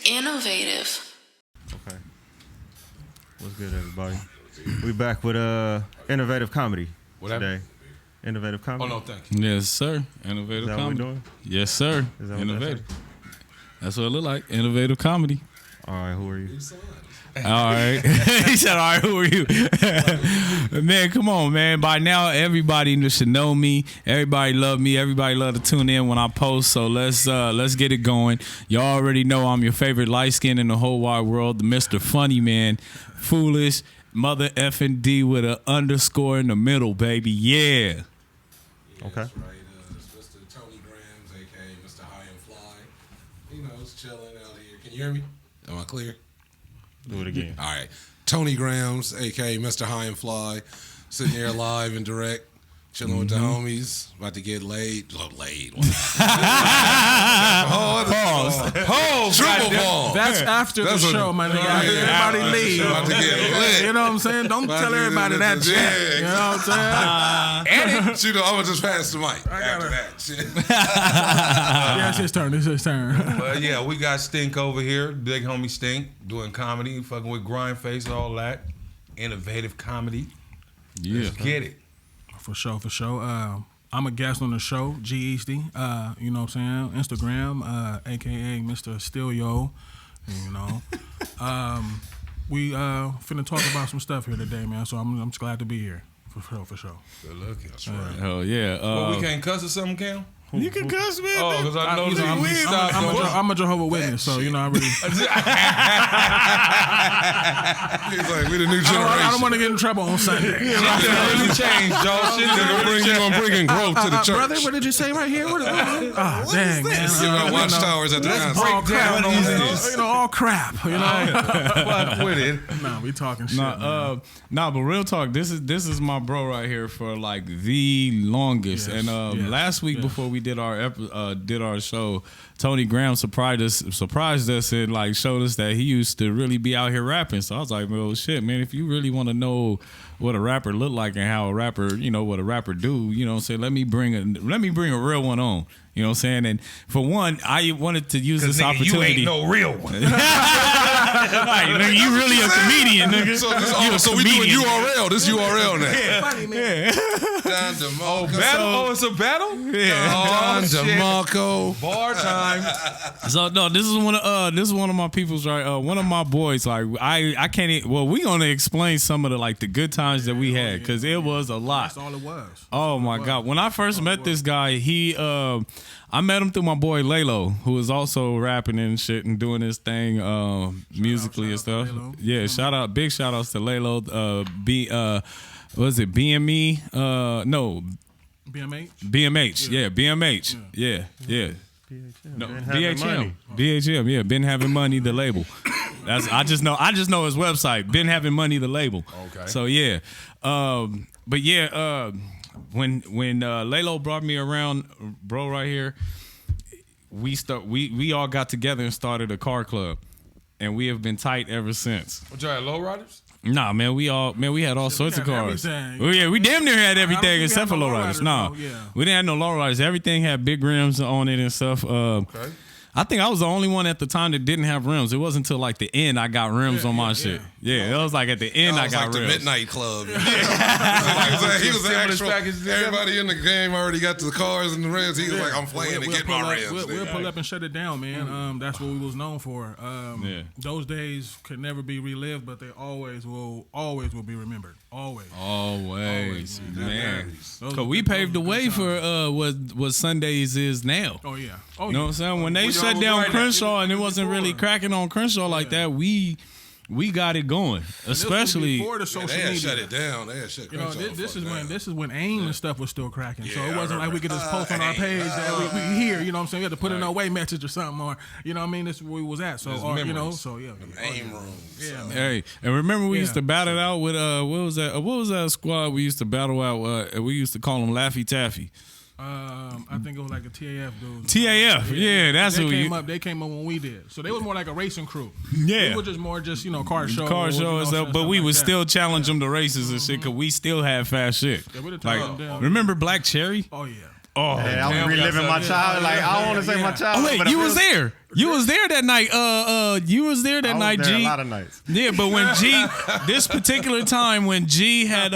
Innovative. Okay. What's good, everybody? We back with innovative comedy today. Innovative comedy. Oh no, thank you. Yes, sir. Innovative Is that comedy. what we doing? Yes, sir. Is that what Innovative. That's what it look like. Innovative comedy. All right, who are you? All right. He said, all right, who are you? Man, come on, man. By now, everybody should know me. Everybody love me. Everybody love to tune in when I post. So let's get it going. Y'all already know I'm your favorite light skin in the whole wide world, the Mr. Funny Man. Foolish, mother effing D with an underscore in the middle, baby. Yeah. Okay. That's right. It's Mr. Tony Gramz, a.k.a. Mr. High and Fly. You know, it's chilling out here. Can you hear me? Am I clear? Do it again. All right. Tony Gramz, a.k.a. Mr. High and Fly, sitting here live and direct, chilling with the homies, about to get laid. Laid. Triple ball. That's after the show, my nigga. Everybody leave. About to get lit. You know what I'm saying? Don't tell everybody that shit. You know what I'm saying? And it, you know, I'm going to just pass the mic after that shit. Yeah, it's his turn. It's his turn. Well, yeah, we got Stynk over here, big homie Stynk, doing comedy, fucking with Grind Face, all that. Innovative comedy. Yeah. Let's get it. For sure. I'm a guest on the show, G Easty. You know what I'm saying? Instagram, aka Mr. Stilio. You know. We finna talk about some stuff here today, man. So I'm just glad to be here. For sure. Good looking. That's right. Hell yeah. Well, we can't cuss or something, Cam? You can cuss, man. Oh, because I know that we stopped. I'm a Jehovah's Witness, so you know I really. He's like, we the new generation. I don't want to get in trouble on Sunday. Shit really changed, y'all. Shit You're bringing growth to the church. Brother, what did you say right here? What dang, man. Give out watchtowers at the concert. All crap. You know, all crap. You know. Fuck with it. Nah, we talking shit. Nah, but real talk. This is my bro right here for like the longest. Yes, And last week before we did our show, Tony Gramz surprised us and like showed us that he used to really be out here rapping. So I was like, well, shit, man, if you really want to know what a rapper look like and how a rapper, you know, what a rapper do, you know what I'm saying, let me bring a real one on. You know what I'm saying? And for one, I wanted to use this opportunity. You ain't no real one. Like, nigga, you really a comedian, nigga. So we doing URL. This URL now. Yeah. Funny, man. Don DeMarco. Battle? It's a battle? Yeah. Don DeMarco. Bar time. So no, this is one of my people's, right. One of my boys. Like I can't. Well, we gonna explain some of the good times that we had because it was a lot. That's all it was. Oh my God! When I first met this guy, I met him through my boy Lalo, who was also rapping and shit and doing his thing musically and stuff. Yeah, big shout outs to Lalo. Was it BME? No. BMH? BMH, yeah, BMH, yeah. No, BHM, yeah. Been Having Money, the label. I just know his website. Been Having Money, the label. Okay. So yeah, but yeah, when Lalo brought me around, bro, right here, we all got together and started a car club, and we have been tight ever since. What y'all had, lowriders? Nah, man, we had all sorts of cars. Everything. Oh yeah, we damn near had everything except for lowriders. Nah, we didn't have no lowriders. Everything had big rims on it and stuff. Okay. I think I was the only one at the time that didn't have rims. It wasn't until like the end I got rims on my shit. Yeah, it was like at the end I got like rims. the Midnight Club. He was the actual. Everybody in the game already got the cars and the rims. He was like, I'm playing to get my rims. We'll pull up and shut it down, man. That's what we was known for. Those days could never be relived, but they always will be remembered. Always, man. Because we paved the way for what Sundays is now. Oh yeah. You know what I'm saying? When they shut down Crenshaw and it wasn't really cracking on Crenshaw like that, we got it going. Especially before the social they had media. shut it down. They had shut This is when AIM and stuff was still cracking. So it wasn't like we could just post on our page that we here. You know what I'm saying? We had to put in a away message or something, or you know what I mean. This is where we was at. So you know, so yeah. AIM rooms. Yeah. Man. Hey, and remember we used to battle out with what was that squad we used to battle out? We used to call them Laffy Taffy. I think it was like a TAF dude. TAF, yeah, that's who came up. They came up when we did, so they was more like a racing crew. Yeah, we were just more car show, and stuff. But we would still challenge them to races and shit because we still had fast shit. Yeah, remember Black Cherry? Oh yeah. Oh, hey, I'm reliving my childhood. Like I don't want to say my childhood. Oh wait, you was there. You was there that night. You was there that night, there G. a lot of nights. Yeah, but when G, this particular time when G had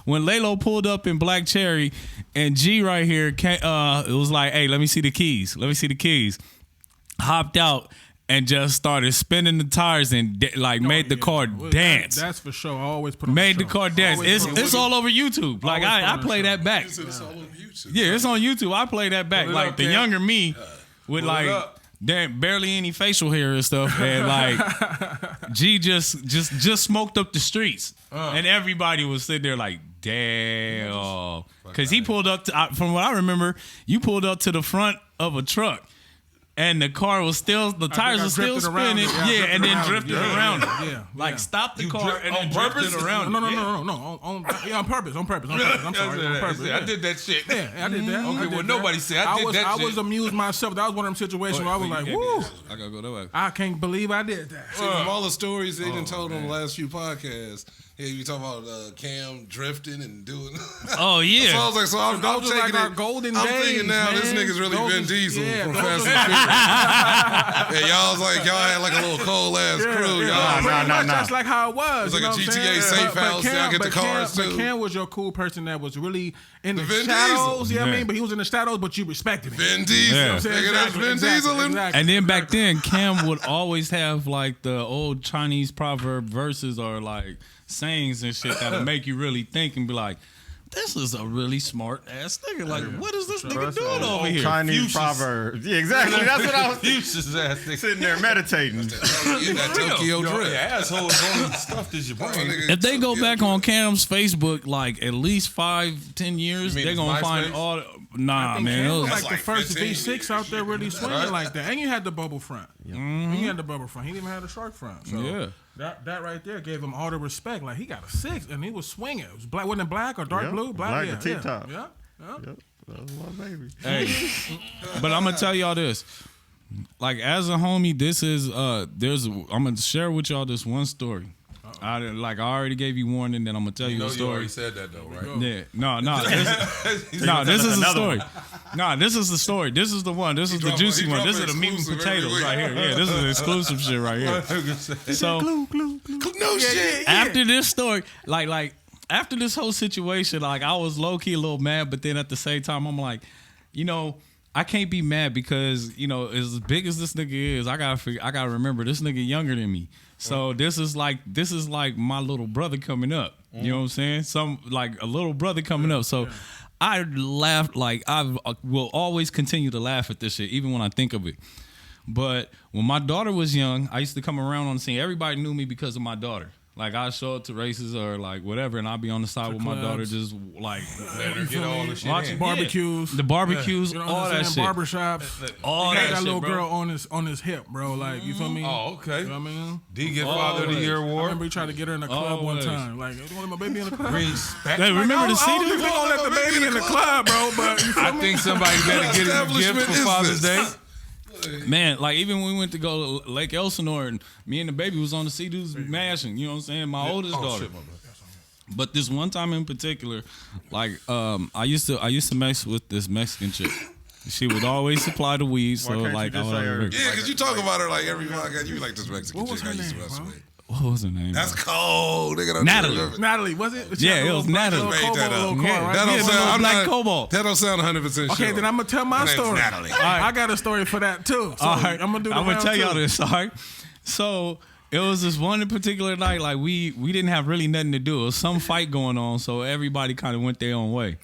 when Lalo pulled up in Black Cherry, and G right here, it was like, hey, let me see the keys. Let me see the keys. Hopped out and just started spinning the tires and made the car dance. That's for sure. I always put on Made the the car dance. It's all over YouTube. Like I play that back. It's all over YouTube. Yeah, it's on YouTube. I play that back. Like up, the Cam. younger me with like damn barely any facial hair and stuff, and like G just smoked up the streets, and everybody was sitting there like, damn, because he pulled up to, from what I remember, you pulled up to the front of a truck. And the car was still, the tires were still spinning. Yeah, and then drifted around it. Yeah. Like, stop the car and then drifted around it. No. On purpose. I'm sorry. On purpose. I did that shit. Yeah, I did that. Okay, well, nobody said I did that shit. I was amused myself. That was one of them situations where I was like, woo. I gotta go that way. I can't believe I did that. See, from all the stories they done told on the last few podcasts, yeah, you talking about Cam drifting and doing. Oh, yeah. So I was like, I'm Those are taking like our it. golden I'm days, thinking now this man. nigga's really Those Vin is- Diesel yeah, from those Fast are- and Furious. Yeah, y'all was like, y'all had like a little cold ass crew. Y'all Pretty much that's like how it was. It was like you know a what I'm GTA saying? safe house. Y'all get the cars But too. Cam was your cool person that was really in the Vin shadows. Diesel. Yeah, I mean, but he was in the shadows, but you respected him. Vin Diesel. Yeah. Nigga, that's Vin Diesel. And then back then, Cam would always have like the old Chinese proverb verses or like sayings and shit that'll make you really think and be like, this is a really smart ass nigga. Like, what is this nigga doing over here? Chinese proverbs. Yeah, exactly. That's what I was Fuchsia's ass nigga. sitting there meditating. That Tokyo Yo, drift. your asshole is only stuffed as your brain. If they go back on Cam's Facebook, like at least 5-10 years, You mean they're gonna it's find MySpace? all. Nah, man. Cam It was was, like the first 15 V6 out there really swinging Right. like that. And you had the bubble front. And you had the bubble front. He didn't even have the shark front. So Yeah. that right there gave him all the respect. Like, he got a 6 and he was swinging. It was black. Wasn't it black or dark Yep. blue? Black, yeah, the T-top. Yeah. Yep, that was my baby. hey, but I'm gonna tell y'all this. Like as a homie, this is I'm gonna share with y'all this one story. I already gave you warning, then I'm gonna tell you No, the you story. already said that though, right? Yeah, no, this is the story. No, this is the story. This is the one. This is the dropping- juicy he one. This is dropping the meat and exclusive every potatoes week. right here. Yeah, this is the exclusive shit right here. So No shit. after this story, like after this whole situation, like I was low key a little mad, but then at the same time, I'm like, I can't be mad because as big as this nigga is, I gotta remember this nigga younger than me. So this is like my little brother coming up. You know what I'm saying? Like a little brother coming up. So I laughed, like I will always continue to laugh at this shit, even when I think of it. But when my daughter was young, I used to come around on the scene. Everybody knew me because of my daughter. Like I'd show up to races or like whatever, and I'd be on the side with my daughter, just like Let her get all the shit watching in. Barbecues. the barbecues, You know all what that I'm shit. saying? Barbershops. All He that got that shit, little bro. girl on his hip, bro. Like, you feel me? Oh, okay. You know what I mean? D get Father of the Year I award. remember he tried to get her in the club one Always. time. Like, you want my baby in the club? Respect. Hey, remember I the don't think CD? they're gonna let the baby in the club, bro. But you feel I me? think somebody better get him a gift establishment for is Father's Day. this? Man, like even when we went to go to Lake Elsinore and me and the baby was on the C-Dudes mashing, you know what I'm saying? My oldest daughter. Shit, my bad. But this one time in particular, like I used to mess with this Mexican chick. She would always supply the weed, so can't you like I just say her- would. Yeah, because you talk about her like every podcast. You like this Mexican What was chick I her used to name, mess bro? with. What was her name? That's cold. Nigga, don't Natalie. remember. Natalie, was it? Yeah, it was Natalie. Little Made Cobalt, that up. little car, Yeah. right? That don't the sound. little I'm black not, cobalt. That don't sound 100% Okay, sure. then I'm gonna tell my Her name's story. Natalie. I got a story for that too. So All right, I'm gonna do. I'm gonna tell y'all this. All right, so it was this one in particular night. Like we didn't have really nothing to do. It was some fight going on, so everybody kind of went their own way.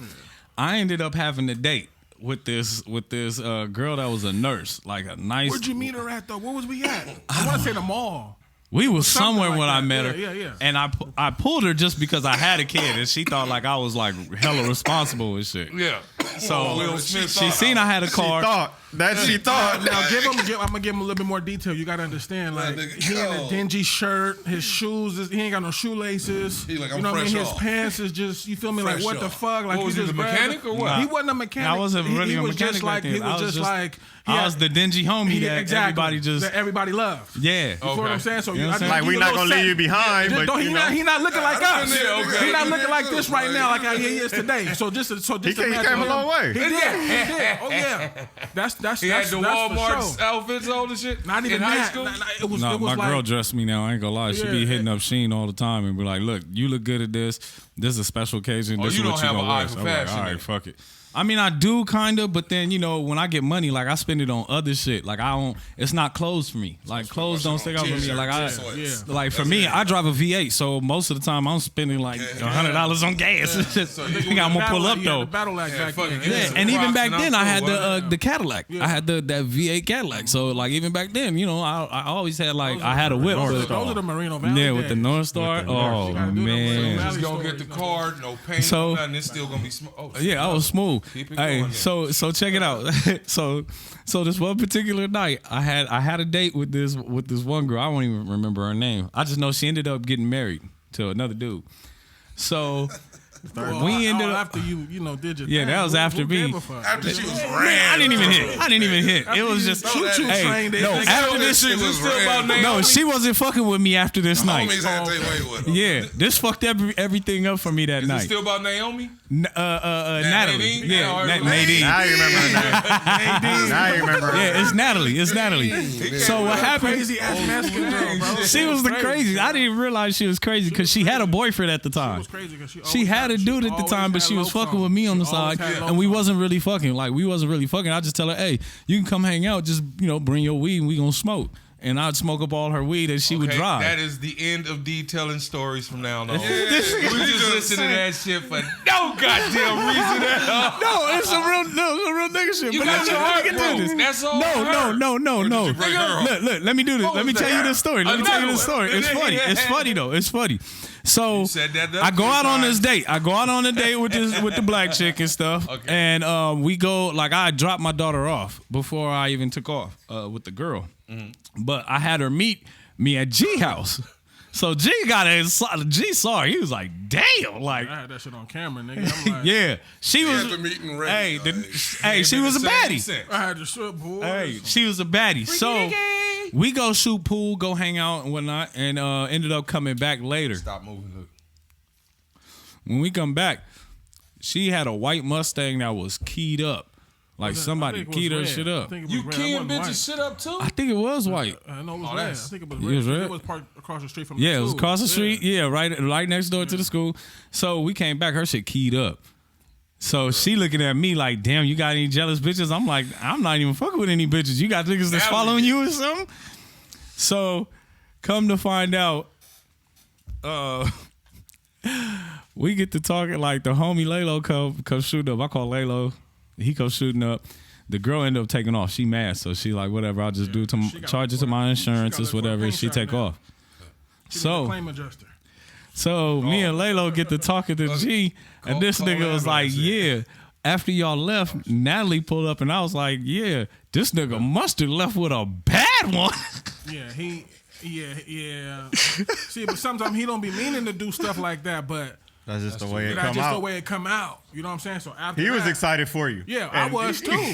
I ended up having a date with this girl that was a nurse, like a nice. Where'd you meet her at though? Where was we at? I want to say the mall. We was Something somewhere like when I that. met her. Yeah. And I pulled her just because I had a kid, and she thought like I was like hella responsible and shit. Yeah. So Will Smith she thought seen I had a car. She thought. Now I'm gonna give him a little bit more detail. You gotta understand, like nigga he in a cold. dingy shirt, his shoes, he ain't got no shoelaces. He like, I'm you know what I mean? fresh His off. pants is just, you feel me? Like Fresh what the off. fuck? Like What was you he, just the grabbed mechanic it. or what? He wasn't a mechanic. I wasn't really he a was mechanic just back like then. he was just like I was the dingy homie that everybody just that everybody loved. yeah. You feel what I'm saying? So You know what I'm just saying? Like, we give not a little gonna leave set. you behind, Just but, don't- you he know. not he not looking like I us. done did, okay. He not You looking did like too, this right now, like- like how he is today. So just He came imagine a long him. way. He did. Oh yeah. That's That's He had that's the for Walmart sure. outfits on and shit. Not even in high that. school. It was No, my like, girl dressed me now. I ain't gonna lie. She be Yeah, hitting up Sheen all the time and be like, "Look, you look good at this. This is a special occasion. Oh, This you is what don't you have gonna an wear." eye So for I'm like, fashion, all then. right, fuck it. I mean, I do kind of, but then when I get money, like I spend it on other shit. Like I don't. It's not clothes for me. Like clothes don't stick out for me. Like like for me, I drive a V8, so most of the time I'm spending like $100 on gas. So I you think I'm gonna pull up though. The battle act back fuck then. it, give me Yeah, some and even Crocs back and I'm then I had cool, the Cadillac. I had that V8 Cadillac. So like even back then, I always had I had a whip. Those but- are the Merino Valley yeah, with the days. North Star. Oh You gotta do them man. Valley Just gonna get the stories, card, no paint, So- nothing. It's still gonna be smooth. Oh, Yeah, I was smooth. Keep it Hey, going then. so check it out. so this one particular night, I had a date with this one girl. I don't even remember her name. I just know she ended up getting married to another dude. So Well, we ended up. after you did your Yeah, thing. that was Who after me. gave a fuck? After she was Man, ran. I didn't even hit. It was just Choo-choo hey, train, they no. think After that this, shit was still ran. about Naomi? no, she wasn't fucking with me after this night. Homies had to take away with her. Yeah, this fucked everything up for me that Is it night. still about Naomi? Natalie. Nadine? Yeah, Yeah, Nadine. Now you remember her name. Now you remember her name. Yeah, it's Natalie. So what happened? Crazy ass Mexican girl, bro. She was the crazy. I didn't even realize she was crazy because she had a boyfriend at the She time. was crazy 'cause She always had a dude at the always time, but had she was low fucking with me on the She always side, had low and we phone. wasn't really fucking. Like we wasn't really fucking. I just tell her, hey, you can come hang out. Just bring your weed and we gonna smoke. And I'd smoke up all her weed and she would Okay, drive. That is the end of detailing stories from now on. We This- just listen to that shit for no goddamn reason at all. No, it's some real nigga shit. You but got let your me heart get to broke. this. That's all. No. you break her heart? Look, let me do this. What Let me was tell you that? this story. Let me tell you this story. It's funny. It's funny though. It's funny. So said that the I go other out on time. this date. I go out on a date with the black chick and stuff. Okay. And we go like I dropped my daughter off before I even took off with the girl. But I had her meet me at G house. So G saw her. He was like, damn, like I had that shit on camera, nigga. I'm like, yeah. She was Had the meeting ready. hey, like, hey, she was a baddie. I had the shit, boy. Hey, she was a baddie. So we go shoot pool, go hang out and whatnot, and ended up coming back later. Stop moving. Look. When we come back, she had a white Mustang that was keyed up. Like somebody keyed her shit up. You keying bitches shit up too? I think it was white. I know it was Oh, red. I that's- think it was It red. was red? It was parked across the street from the Yeah, it was school. across the street. Yeah, right next door to the school. So we came back, her shit keyed up. So she looking at me like, damn, you got any jealous bitches? I'm like, I'm not even fucking with any bitches. You got niggas that's Now following we- you or something? So come to find out, we get to talking like the homie Laylo come shooting up. I call Laylo. He comes shooting up. The girl ended up taking off. She mad, so she like, whatever, I'll just do to She got charge it to looked my for- insurance, she got it's looked for a whatever. pink She shot take now. off. She was So the claim adjuster. me and Laylo get to talking to G, and this call nigga was like, ambulance. yeah. After y'all left, Natalie pulled up, and I was like, yeah, this nigga Mustard left with a bad one. Yeah, See, but sometimes he don't be meaning to do stuff like that, but That's just the way it that's come just the out. way it come out. You know what I'm saying? So after He was that, excited for you. Yeah, I And- was too.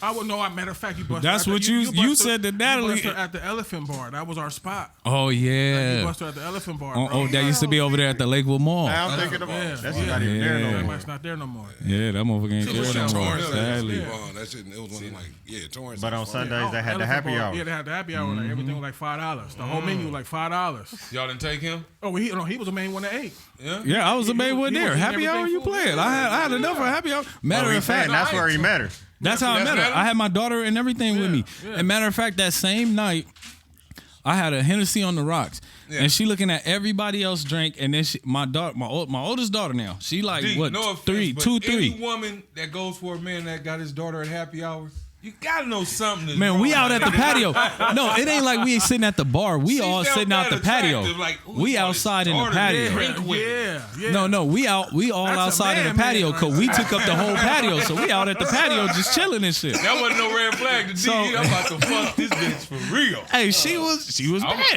I would know. Matter of fact, you busted. That's her at what the, you busted- said to Natalie. You busted her at the Elephant Bar. That was our spot. Oh You yeah. busted her at the Elephant Bar. Oh, bro. that used to be over there at the Lakewood Mall. Now I'm thinking about Yeah. that's not even there no Yeah. That more. mike's not there no more. Yeah, that motherfucker ain't She there was no more. Torrance, Sadly. that shit, it was one of them, like, Torrance. But on was Sundays Oh, they had the Elephant happy Bar. hour. Yeah, they had the happy hour. Like everything was like $5. The whole menu was like $5. Y'all didn't take him? Oh, he was the main one that ate. Yeah. Yeah, I was the He main was- one he there. was eating Happy hour, everything you full. played. I had enough for happy hour. Matter Oh, of fact, that's where he met her. that's how I That's met her. Natalie? I had my daughter and everything with me. yeah. And matter of fact, that same night, I had a Hennessy on the rocks, and she looking at everybody else drink, and then my oldest daughter now, she like D, what no offense, 3, but 2, Any 3. woman that goes for a man that got his daughter at happy hour, you gotta know something. Is Man, wrong. we out at the patio. No, it ain't like we ain't sitting at the bar. We She all felt sitting out that the patio. attractive, like, who We is all this outside in the daughter patio. drink with? Yeah. No, we all That's a outside in the man, patio man, because we took up the whole patio. So we out at the patio just chilling and shit. That wasn't no red flag to D. So- I'm about to fuck this bitch for real. Hey, she was bad.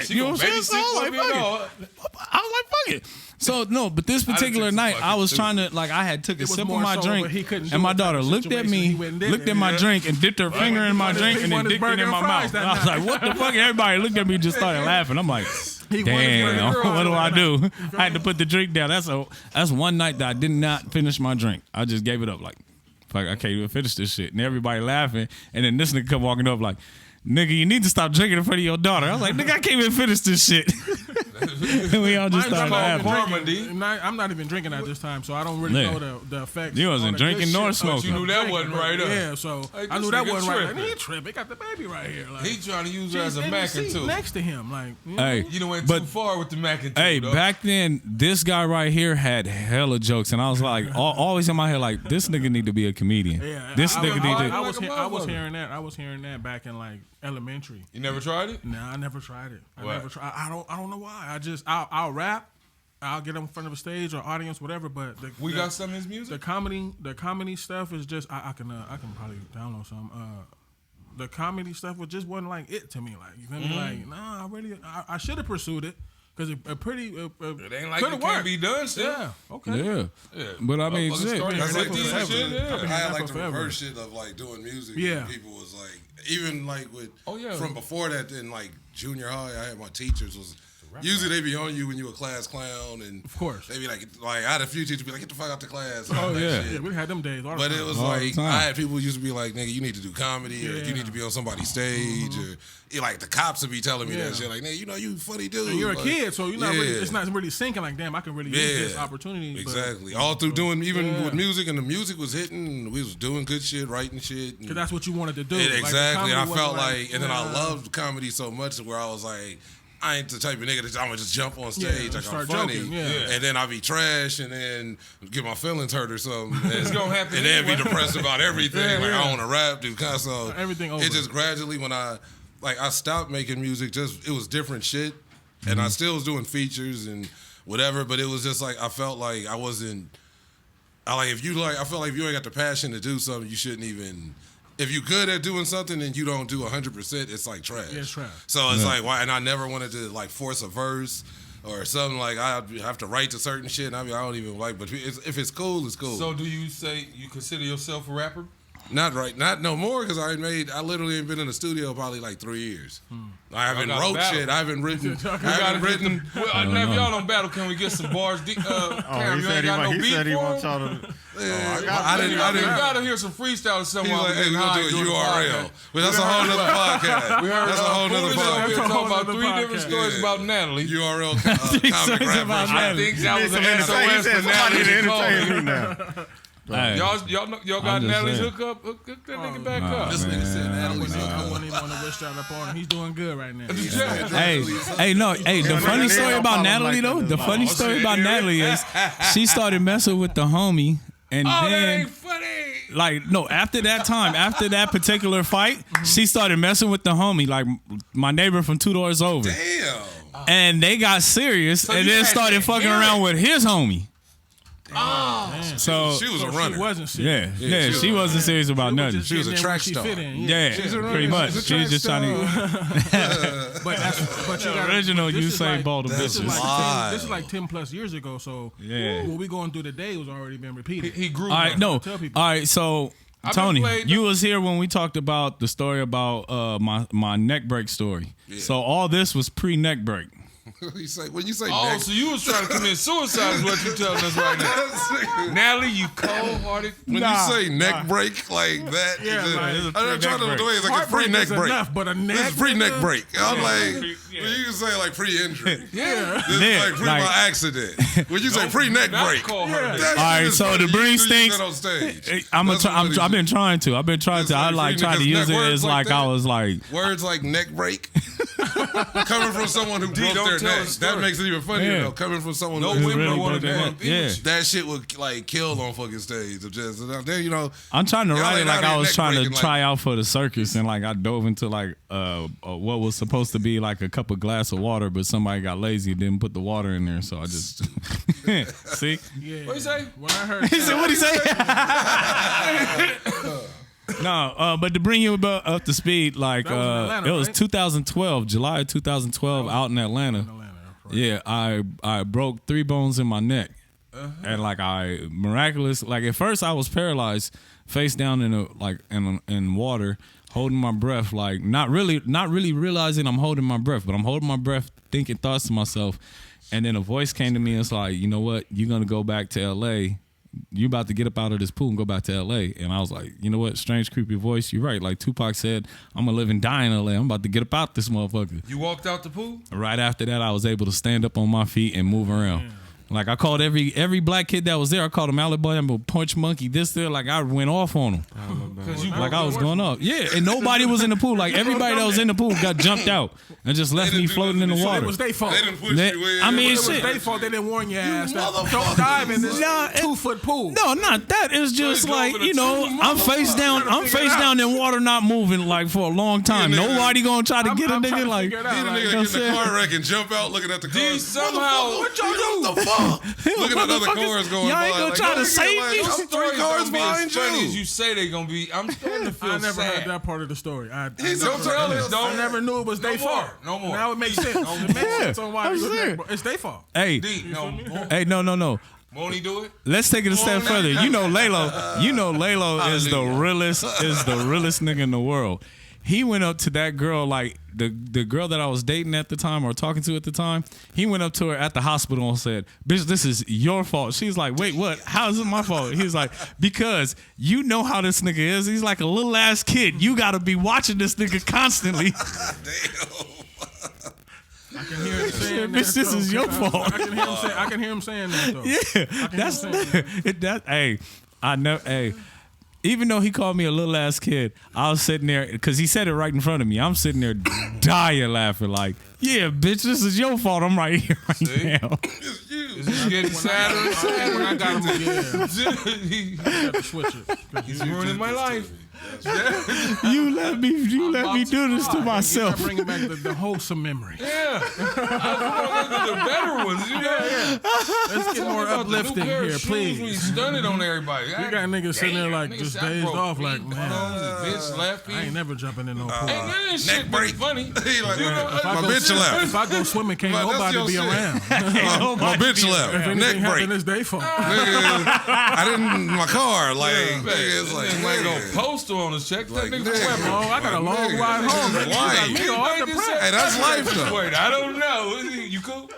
She You know what gonna I'm saying? So I was like, babysit for me, fuck it. I was like, fuck it. So no, but this particular took some night, I fucking was too. trying to like I had took a was sip of more my so, drink, but he couldn't do and my it daughter type of looked at situation. me, He went and did looked it, at my yeah. drink, and dipped her finger in my drink, he and then wanted his dipped it burger in my and fries mouth. that And I was night. like, what the fuck? Everybody looked at me, and just started laughing. I'm like, He wanted his damn, burger what do I that do? night. I had to put the drink down. That's one night that I did not finish my drink. I just gave it up. Like, Fuck, I can't even finish this shit. And everybody laughing. And then this nigga come walking up like, nigga, you need to stop drinking in front of your daughter. I was like, nigga, I can't even finish this shit. And we all just started laughing. I'm not even drinking at this time, so I don't really know the effects. You wasn't drinking nor smoking. You knew that wasn't right up. Yeah, so I knew that wasn't right. Like, he tripping. He got the baby right here. Like, he trying to use her as a Mac and two. Next to him, like, hey, you done went too far with the Mac and two. Hey, back then, this guy right here had hella jokes, and I was like, always in my head, like, this nigga need to be a comedian. Yeah, this nigga need to. I was hearing that. I was hearing that back in like elementary. You never tried it? Nah, I never tried it. I don't know why. I'll rap. I'll get in front of a stage or audience, whatever. But we got some of his music. The comedy stuff is just I can probably download some. The comedy stuff was just wasn't like it to me. Like you feel me? Like nah, I should have pursued it because it ain't like it can't be done still. Yeah. Okay. Yeah. But I mean, shit. That's like I had like the reverse shit of like doing music. Yeah. People was like, even like with from before that in like junior high, I had my teachers was. Usually they be on you when you a class clown, and of course they be like I had a few teachers be like, get the fuck out the class. Oh yeah, shit. Yeah, we had them days. But it was like I had people who used to be like, nigga, you need to do comedy, or you need to be on somebody's stage, or like the cops would be telling me that shit, like, nigga, you know you funny dude. And you're like, a kid, so you're not really. It's not really sinking like, damn, I can really use this opportunity. Exactly. All through doing with music, and the music was hitting. We was doing good shit, writing shit. Because that's what you wanted to do. Exactly. And I felt like, and then I loved comedy so much where I was like, I ain't the type of nigga that I'm gonna just jump on stage like I'm funny, joking, and then I'll be trash, and then get my feelings hurt or something. It's gonna happen, and then be depressed about everything. Like I want to rap, do kind of so everything over. It just gradually when I stopped making music, just it was different shit, and I still was doing features and whatever, but it was just like I felt like I wasn't. I felt like if you ain't got the passion to do something, you shouldn't even. If you're good at doing something and you don't do 100%, it's like trash. Yeah, it's trash. So it's like, why? And I never wanted to like force a verse or something like I have to write to certain shit. And I don't even like, but if it's cool, it's cool. So do you say you consider yourself a rapper? Not no more because I literally ain't been in the studio probably like 3 years. I haven't wrote shit. I haven't written. Now if y'all don't battle, can we get some bars? Cam, he said he wants y'all to. I didn't. gotta hear some freestyle or something. He's like, hey, we gonna do a URL. But that's a whole nother podcast. That's a whole nother podcast. We're talking about 3 different stories about Natalie. URL comic rap. I think that was an SOS for Natalie to entertain me now. Hey, y'all got Natalie's hook that nigga back up. This nigga said Natalie's hook I wouldn't even want to wish that up on him. He's doing good right now. The funny story about Natalie though, the funny story about Natalie is she started messing with the homie, and that then ain't funny. like no, after that particular fight, she started messing with the homie, like my neighbor from 2 doors over. Damn. And they got serious, and then started fucking around with his homie. Oh, so she was a runner. She wasn't serious. Yeah, she wasn't serious about nothing. She was a track star. Yeah, pretty much. She was just trying to. But you got original Usain Bolt of this is like 10 plus years ago. So what we going through today was already been repeated. He grew. All right, all right. So Tony, you was here when we talked about the story about my neck break story. Yeah. So all this was pre-neck break. When you say neck, so you was trying to commit suicide is what you telling us right now. Natalie, you cold-hearted. When you say neck break like that, I'm trying to do it like a pre-neck break. Enough, but a neck this is pre-neck break. I'm like, when you can say like pre-injury. Yeah. This is like pre-my accident. When you say pre-neck break. All right, so to bring Stynk, I've been trying to. I like tried to use it as like I was like words like neck break. Coming from someone who broke their neck, that makes it even funnier though. Coming from someone who women want to that shit would like kill on fucking stage. Just you know, I'm trying to write it like I was trying to try out for the circus, and like I dove into like what was supposed to be like a cup of glass of water, but somebody got lazy and didn't put the water in there, so I just see. Yeah. What you say? When I heard he said, "What he say?" No, but to bring you up to speed, like Atlanta, it was right? 2012, July of 2012, out in Atlanta. Yeah, I broke 3 bones in my neck, and like I miraculous. Like at first, I was paralyzed, face down in water, holding my breath, like not really realizing I'm holding my breath, but I'm holding my breath, thinking thoughts to myself, and then a voice came to me and it's like, you know what, you're gonna go back to LA you about to get up out of this pool and go back to LA. And I was like, you know what? Strange, creepy voice. You're right. Like Tupac said, I'm going to live and die in LA. I'm about to get up out this motherfucker. You walked out the pool? Right after that, I was able to stand up on my feet and move around. Like I called every black kid that was there. I called him Alley Boy. I'm a punch monkey. This there. Like I went off on him. Like I was going up. Yeah, and nobody was in the pool. Like everybody that was in the pool got jumped out and just left me floating in the water. It was their fault. They didn't push you in. I mean, It was shit. their fault. They didn't warn your ass. Don't dive in this 2-foot pool. No, not that. It's just go like, over the you know, tree. I'm face down. I'm face down in water, not moving like for a long time. Yeah, nigga. Nobody gonna try to get a I'm trying nigga to like. figure it He out. the Like, nigga know that what get in I'm the car wreck and jump out looking at the car. D somehow. What y'all do? What the fuck? Looking at other cars going Y'all by. ain't gonna like, try to nigga, save like, me? I'm Stories 3 cars don't be as behind funny as you. you say they gonna be. I'm starting to feel I never sad. heard that part of the story. I He's never don't heard tell that. us, don't. I never knew it was No their more. fault. No more. Now it makes sense. It makes sense on why I'm it was serious. it's their fault. Hey, D, no. hey, no. Won't he do it? Let's take it a step further. You know, Lalo is the realest nigga in the world. He went up to that girl, like the girl that I was dating at the time or talking to at the time. He went up to her at the hospital and said, "Bitch, this is your fault." She's like, "Wait, what? How is it my fault?" He's like, "Because you know how this nigga is. He's like a little ass kid. You got to be watching this nigga constantly." I can hear him saying Bitch, this is your fault. I can hear him saying that though. Yeah, that's that. Hey, I know. Hey, even though he called me a little ass kid, I was sitting there because he said it right in front of me. I'm sitting there dying laughing, like, "Yeah, bitch, this is your fault. I'm right here right now." Is he getting sadder and sadder? When I got him again, He- I had to switch it. He's ruining my life. You let me do this to You myself. gotta bring back the wholesome memory. Yeah. I want the better ones. You know? Let's get more uplifting here, When please. you stunted on everybody. You got niggas sitting there like Niggas just shot dazed broke off, like, feet, man, thumbs, bitch left feet. I ain't never jumping in no pool. Ain't none of this shit break. funny. He like, If I my go- bitch left. If I go swimming, can't Like, that's nobody your be shit. around. My bitch If left. anything Neck break. happened, it's their fault. Nigga, I didn't my car. Like, nigga, it's like, Nigga nigga. gonna post on us. Check that Like, nigga nigga. weapon. Oh, I got a long Nigga, ride this home. is You life. got me all depressed. Hey, that's life though. Wait, I don't know. You cool?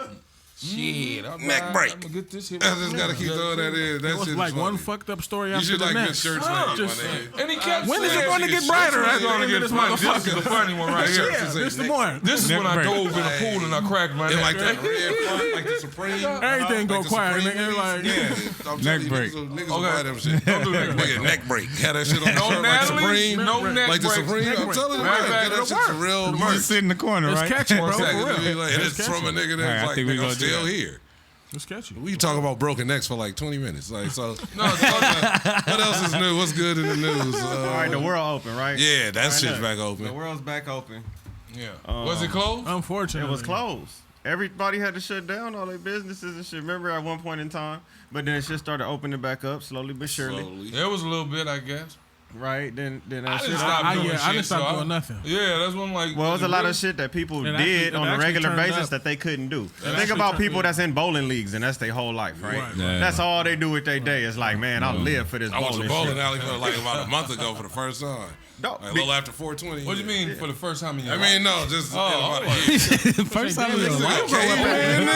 Shit, I'm Neck break. I'm gonna get this here. I just gotta keep throwing that in. That It was shit's like funny. one fucked up story You after should the like get next. shirts made, my Just- nigga. And he kept When is it saying, going to get Shit, brighter? shit, It's going to get this funny. This is the funny one right here. Shirts This is the neck- one. This is when I break. dove in the pool and I cracked my And neck. like that red front, like the Supreme. Everything go like the quiet. Supreme Nigga, like, Yeah, I'm Neck telling you, break. Niggas will Okay. buy them shit. Don't do neck break. Nigga, neck break. Had that shit on the No shirt like Natalie, Supreme. no neck Like the break. Supreme. Neck I'm break. telling you, Matter of man, fact, that shit's a real Just merch. sit in the corner, it's right? catchy, bro. For Exactly. real. Like, and it's from a nigga All right, I that's like, think we nigga, I'm gonna do still that. here. It's catchy. We talk about broken necks for like 20 minutes. Like, so No, what else is new? What's good in the news? All right, the world open, right? Yeah, that All right, shit's look, back The open. world's back open. yeah. Was it closed? Unfortunately. It was closed. Everybody had to shut down all their businesses and shit. Remember at one point in time, but then it just started opening back up slowly but surely. Slowly. There was a little bit, I guess. Right? Then I that shit. didn't stop doing shit. I didn't stop so doing nothing. Yeah, that's one like. Well, it was a lot of shit that people It did actually- on it a actually regular turned basis up. that they couldn't do. Think actually about turned people up. that's in bowling leagues and that's their whole life, right? Right. Yeah. That's all they do with their day. It's like, man, I live for this I went to bowling bowling shit. alley for like about a month ago for the first time. No, Like a little after 420. What do you mean for the first time in your I life? mean, no, just Oh, in about a oh, year. First time in Damn, your nigga, life. you grow up Caveman,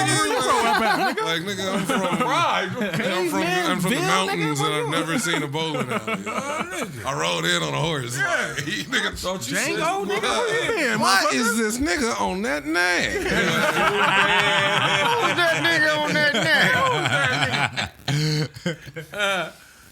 back. nigga. Like, nigga, I'm from Right. I'm from the mountains and I've never seen a bowling alley. I rode in on a horse. Like, nigga, Thought you Django, said- nigga, where you been, why is this nigga on that nag? Who's that nigga on that neck?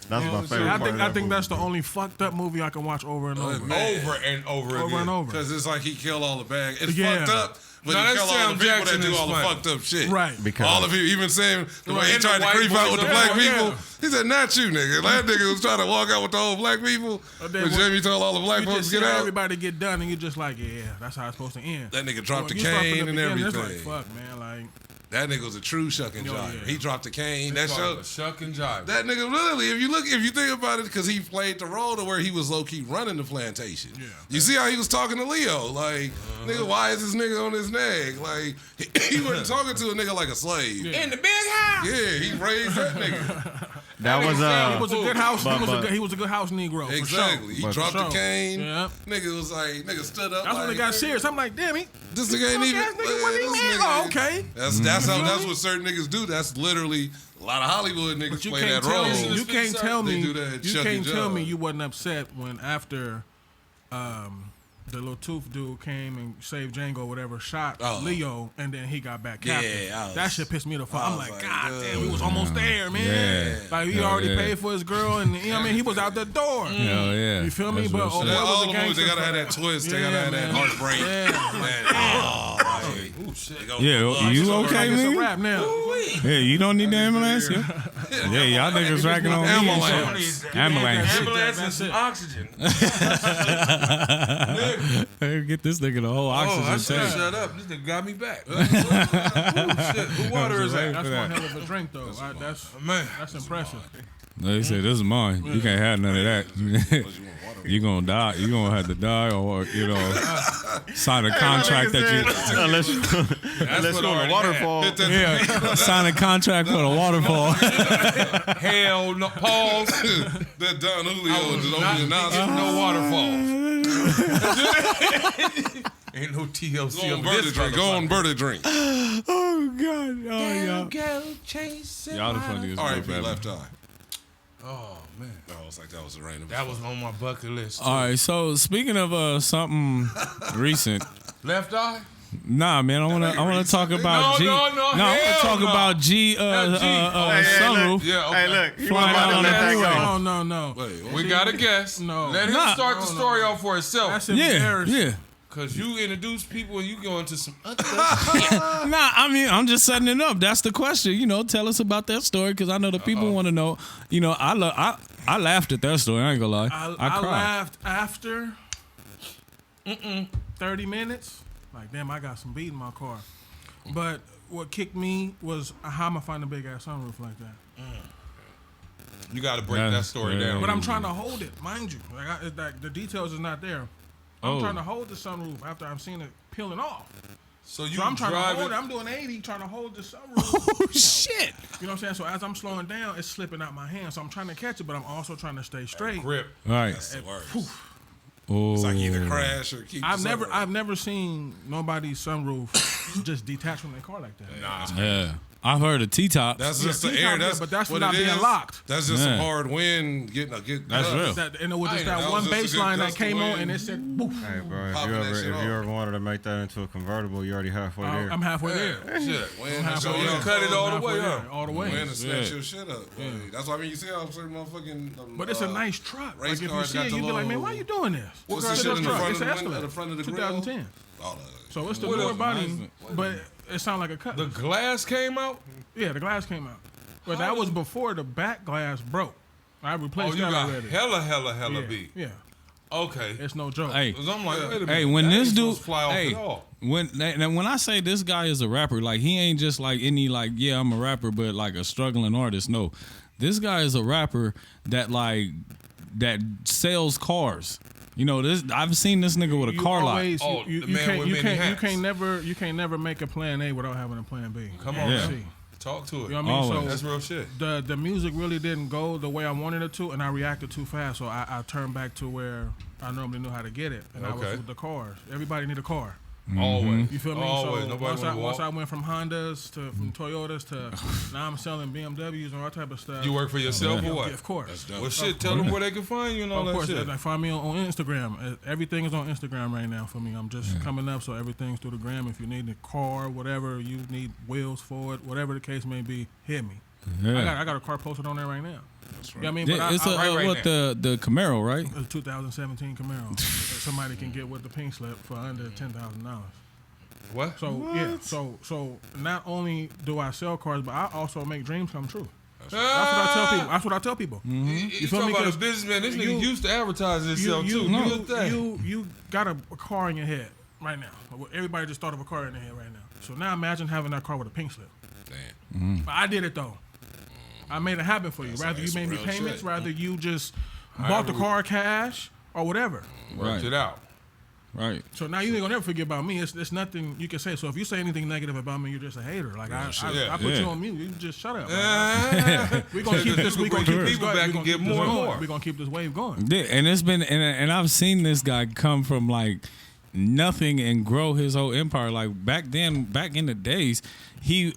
That's my favorite part. I think that's the only fucked up movie I can watch over and over. Over and over again. Over and over. Because it's like he killed all the bad. It's Yeah. fucked up, but No, he that killed all Sam the people Jackson that do is all the funny. fucked up shit. Right. Because All of you, even saying the way he And tried the to white creep out boys with the are black down, people. yeah. He said, not you, nigga. That nigga was trying to walk out with the whole black people. But But then when- Jamie told all the black You folks just to see get out. everybody get done, and you're just like, yeah, that's how it's supposed to end. That nigga dropped the When you start from cane and the beginning, it's everything. like, fuck, man, like, That nigga was a true shuck and jive. yeah. He dropped the cane. That show. Shuck and jive. That nigga literally, if you think about it, because he played the role to where he was low key running the plantation. Yeah. You see how he was talking to Leo, like, nigga, why is this nigga on his nag? Like, he wasn't talking to a nigga like a slave. In the big house. Yeah, he raised that nigga. That was He was a good house. He was a good house Negro. Exactly. For sure. He dropped the cane. Yeah. Nigga was like, nigga stood up. That's when it got serious. I'm like, damn, this nigga ain't even. Nigga wasn't even Nigga, okay. That's what certain niggas do. That's literally a lot of Hollywood niggas play that role. You can't tell me. They do that You can't tell me job. you wasn't upset when after the little tooth dude came and saved Django, whatever, shot Leo, and then he got back captive. That shit pissed me the fuck. I'm like, God damn, we was almost there, man. Like he already paid for his girl, and you know what I mean, he was out the door. Hell yeah. You feel me? But all the movies, they gotta have that twist. They gotta have that heartbreak. Yeah, you okay, It's a man? wrap now. Yeah, you don't need the ambulance? Yeah, y'all niggas racking on me. Ambulance. Ambulance. Ambulance and some oxygen. Get this nigga the whole oxygen tank. Shut up. This nigga got me back. Ooh, shit. Who water is that? That's one hell of a drink, though. That's impressive. They say this is mine. You can't have none of that. You gonna die. You gonna have to die, or sign a contract that you. Unless you on a waterfall. Yeah, sign a contract for a waterfall. Hell no. Pause. That Don Julio just opened your nostrils. No waterfalls. Ain't no TLC Go on, Berta drink. Go on, Berta drink. Oh God! Oh y'all the funniest. R.I.P. Left Eye. Oh man, I was like, that was a random. that was on my bucket list. Too. All right, so speaking of something recent, Left Eye. nah, man, I wanna talk about G. No, I wanna talk about G. Sunroof. Yeah, okay. Hey, look, you Flying want out to on let that that go. No. Wait, We got a guest. No. Let him start the story off for himself. That's Yeah, embarrassing. yeah. Cause you introduce people and you go into some other shit. Nah, I mean, I'm just setting it up. That's the question. You know, tell us about that story because I know the people want to know. You know, I laughed at that story. I ain't gonna lie. I cried. Laughed after 30 minutes. Like, damn, I got some beat in my car. But what kicked me was how am I find a big ass sunroof like that? You got to break that story down. But I'm trying to hold it, mind you. Like the details is not there. I'm trying to hold the sunroof after I've seen it peeling off. So I'm trying to hold driving. it. I'm doing 80, trying to hold the sunroof. Oh shit! You know what I'm saying? So as I'm slowing down, it's slipping out my hand. So I'm trying to catch it, but I'm also trying to stay straight. Grip. All right. That's the worst. Oh. It's like either crash or keep. I've never seen nobody's sunroof just detach from their car like that. Nah. Yeah. I've heard of T-top. That's just the T-top, air. yeah, That's but that's what not it being is. locked. That's just some hard wind getting. That's real. And it was just that that one was just a good baseline that gust of came on, wind. and it said, "Boof." Hey, bro, if Popping you that ever shit off. wanted to make that into a convertible, you're already halfway there. I'm halfway there. Shit. Wind halfway so there. you cut it all the way Halfway up. there, all the way. Wind to snatch Yeah. your shit up. That's why I mean you see how certain motherfucking. But it's a nice truck. Like race if you cars see got it, the you be like, man, little- why you doing this? What's kind the of shit in the truck? front It's of an the window, Escalade. the front of the grill? 2010. All So it's the What newer else? body, but it sound like a cut. The glass came out. Yeah, the glass came out. But that was before the back glass broke. I Oh, replaced you that got already. hella yeah. beat. Yeah, Okay. it's no joke. Hey, 'Cause I'm like, wait a minute. hey, when that this ain't dude, supposed to fly off hey, at all. when I say this guy is a rapper, like he ain't just like any like yeah I'm a rapper, but like a struggling artist. No, this guy is a rapper that sells cars. You know this. I've seen this nigga with a car lot. always, Oh, you the man with many hats. you can't never make a plan A without having a plan B. Come on, Yeah. man. Talk to it. You know what I mean? Always. That's So real shit. the music really didn't go the way I wanted it to, and I reacted too fast. So I turned back to where I normally knew how to get it, and I was Okay. with the cars. Everybody need a car. Always. You feel me? Always. So Nobody once I walk. went from Hondas from Toyotas to now I'm selling BMWs and all that type of stuff. You work for yourself or what? Yeah, of course. Well, shit. Tell them where they can find you and all Of that course, shit. like find me on Instagram. Everything is on Instagram right now for me. I'm just coming up, so everything's through the gram. If you need a car, whatever you need, wheels for it, whatever the case may be, hit me. Yeah. I got a car posted on there right now. That's right. You know what I mean? Yeah, But it's right what the Camaro, right? it's a 2017 Camaro. Somebody can get with the pink slip for under $10,000. What? So yeah, so not only do I sell cars, but I also make dreams come true. That's what I tell people. That's what I tell people. You feel talking me? about a 'Cause businessman. This you- nigga used to advertise himself too. Do your thing. You got a car in your head right now. Everybody just thought of a car in their head right now. So now imagine having that car with a pink slip. Damn. But I did it though. I made it happen for you. Rather you that's made me real payments, shit. rather you just bought the car cash or whatever. Worked it out. Right. So now you ain't gonna never forget about me. It's nothing you can say. So if you say anything negative about me, you're just a hater. Like I put you on mute. You just shut up. We're gonna keep this. We're gonna keep people back and get more and more. We're gonna keep this wave going. Yeah, and it's been and I've seen this guy come from like nothing and grow his whole empire. Like back in the days, he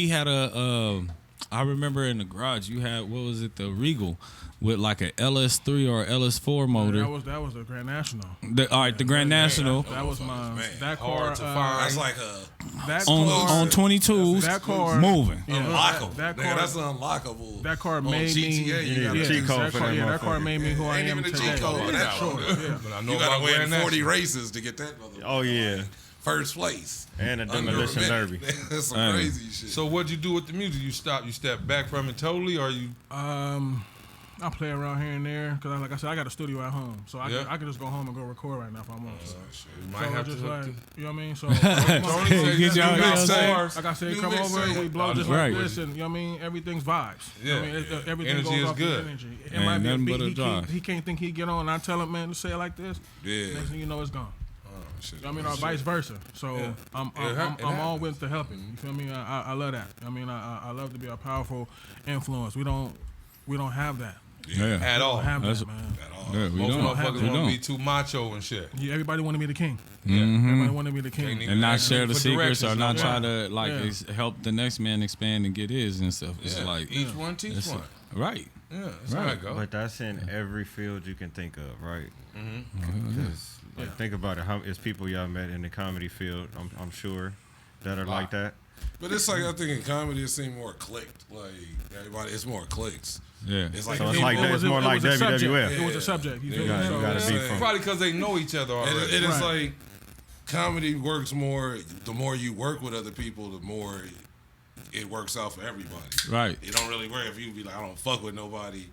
had I remember in the garage you had, what was it, the Regal with like a LS3 or LS4 motor. That was the Grand National. The Grand National. That was my that car. Hard to find. That's like that on 22s. That car moving. unlockable. That car, that's unlockable. That car on made me. GTA, you got a cheat code for that that car made me who I Ain't am even a today. cheat code for that Sure, yeah. But I know You about gotta win Grand 40 National. races to get that motherfucker. Oh yeah, First place. and a Under a demolition minute. derby. That's some crazy shit. So what'd you do with the music? You step back from it totally, or you? I play around here and there because, like I said, I got a studio at home, so I Yeah. can just go home and go record right now if I want to. You might So have just to. like, you know what I mean? So Get y'all like here. I said, New come mix over, set. we blow just Right. like this, and you know what I mean? Everything's vibes. Yeah. I mean, everything Energy goes is off good. the energy. It Ain't might be a nothing beat but a drive. he can't think he get on, and I tell him, man, to say it like this. Yeah. Next thing you know, it's gone. Shit. You know what I mean, or vice versa. So Yeah. I'm It all with the helping. You feel me? I love that. I mean, I love to be a powerful influence. We don't have that. Yeah. At all. We don't have That's- that, man. Yeah, we Most don't. motherfuckers We want to be don't. too macho and shit. Yeah, everybody want to be the king. Mm-hmm. Everybody want to be the king. Can't And not Yeah. share the For secrets or directions, not no try more. to like Yeah. help the next man expand and get his and stuff. It's Yeah. like Each one teach it's- one. Right. Yeah, that's how Right. it go. But that's in every field you can think of, right? Mm-hmm. 'Cause, like, think about it. How it's people y'all met in the comedy field? I'm sure that are like that. But it's like, I think in comedy it seemed more clicked. Like everybody, it's more clicks. Yeah. It's like So it's like that. It's more like a subject. WWF. It was a subject. You feel Yeah. me? You So- gotta be Yeah. from. Probably because they know each other already. And it's Right. like comedy works more. The more you work with other people, the more it works out for everybody. Right. You don't really worry if you be like, I don't fuck with nobody,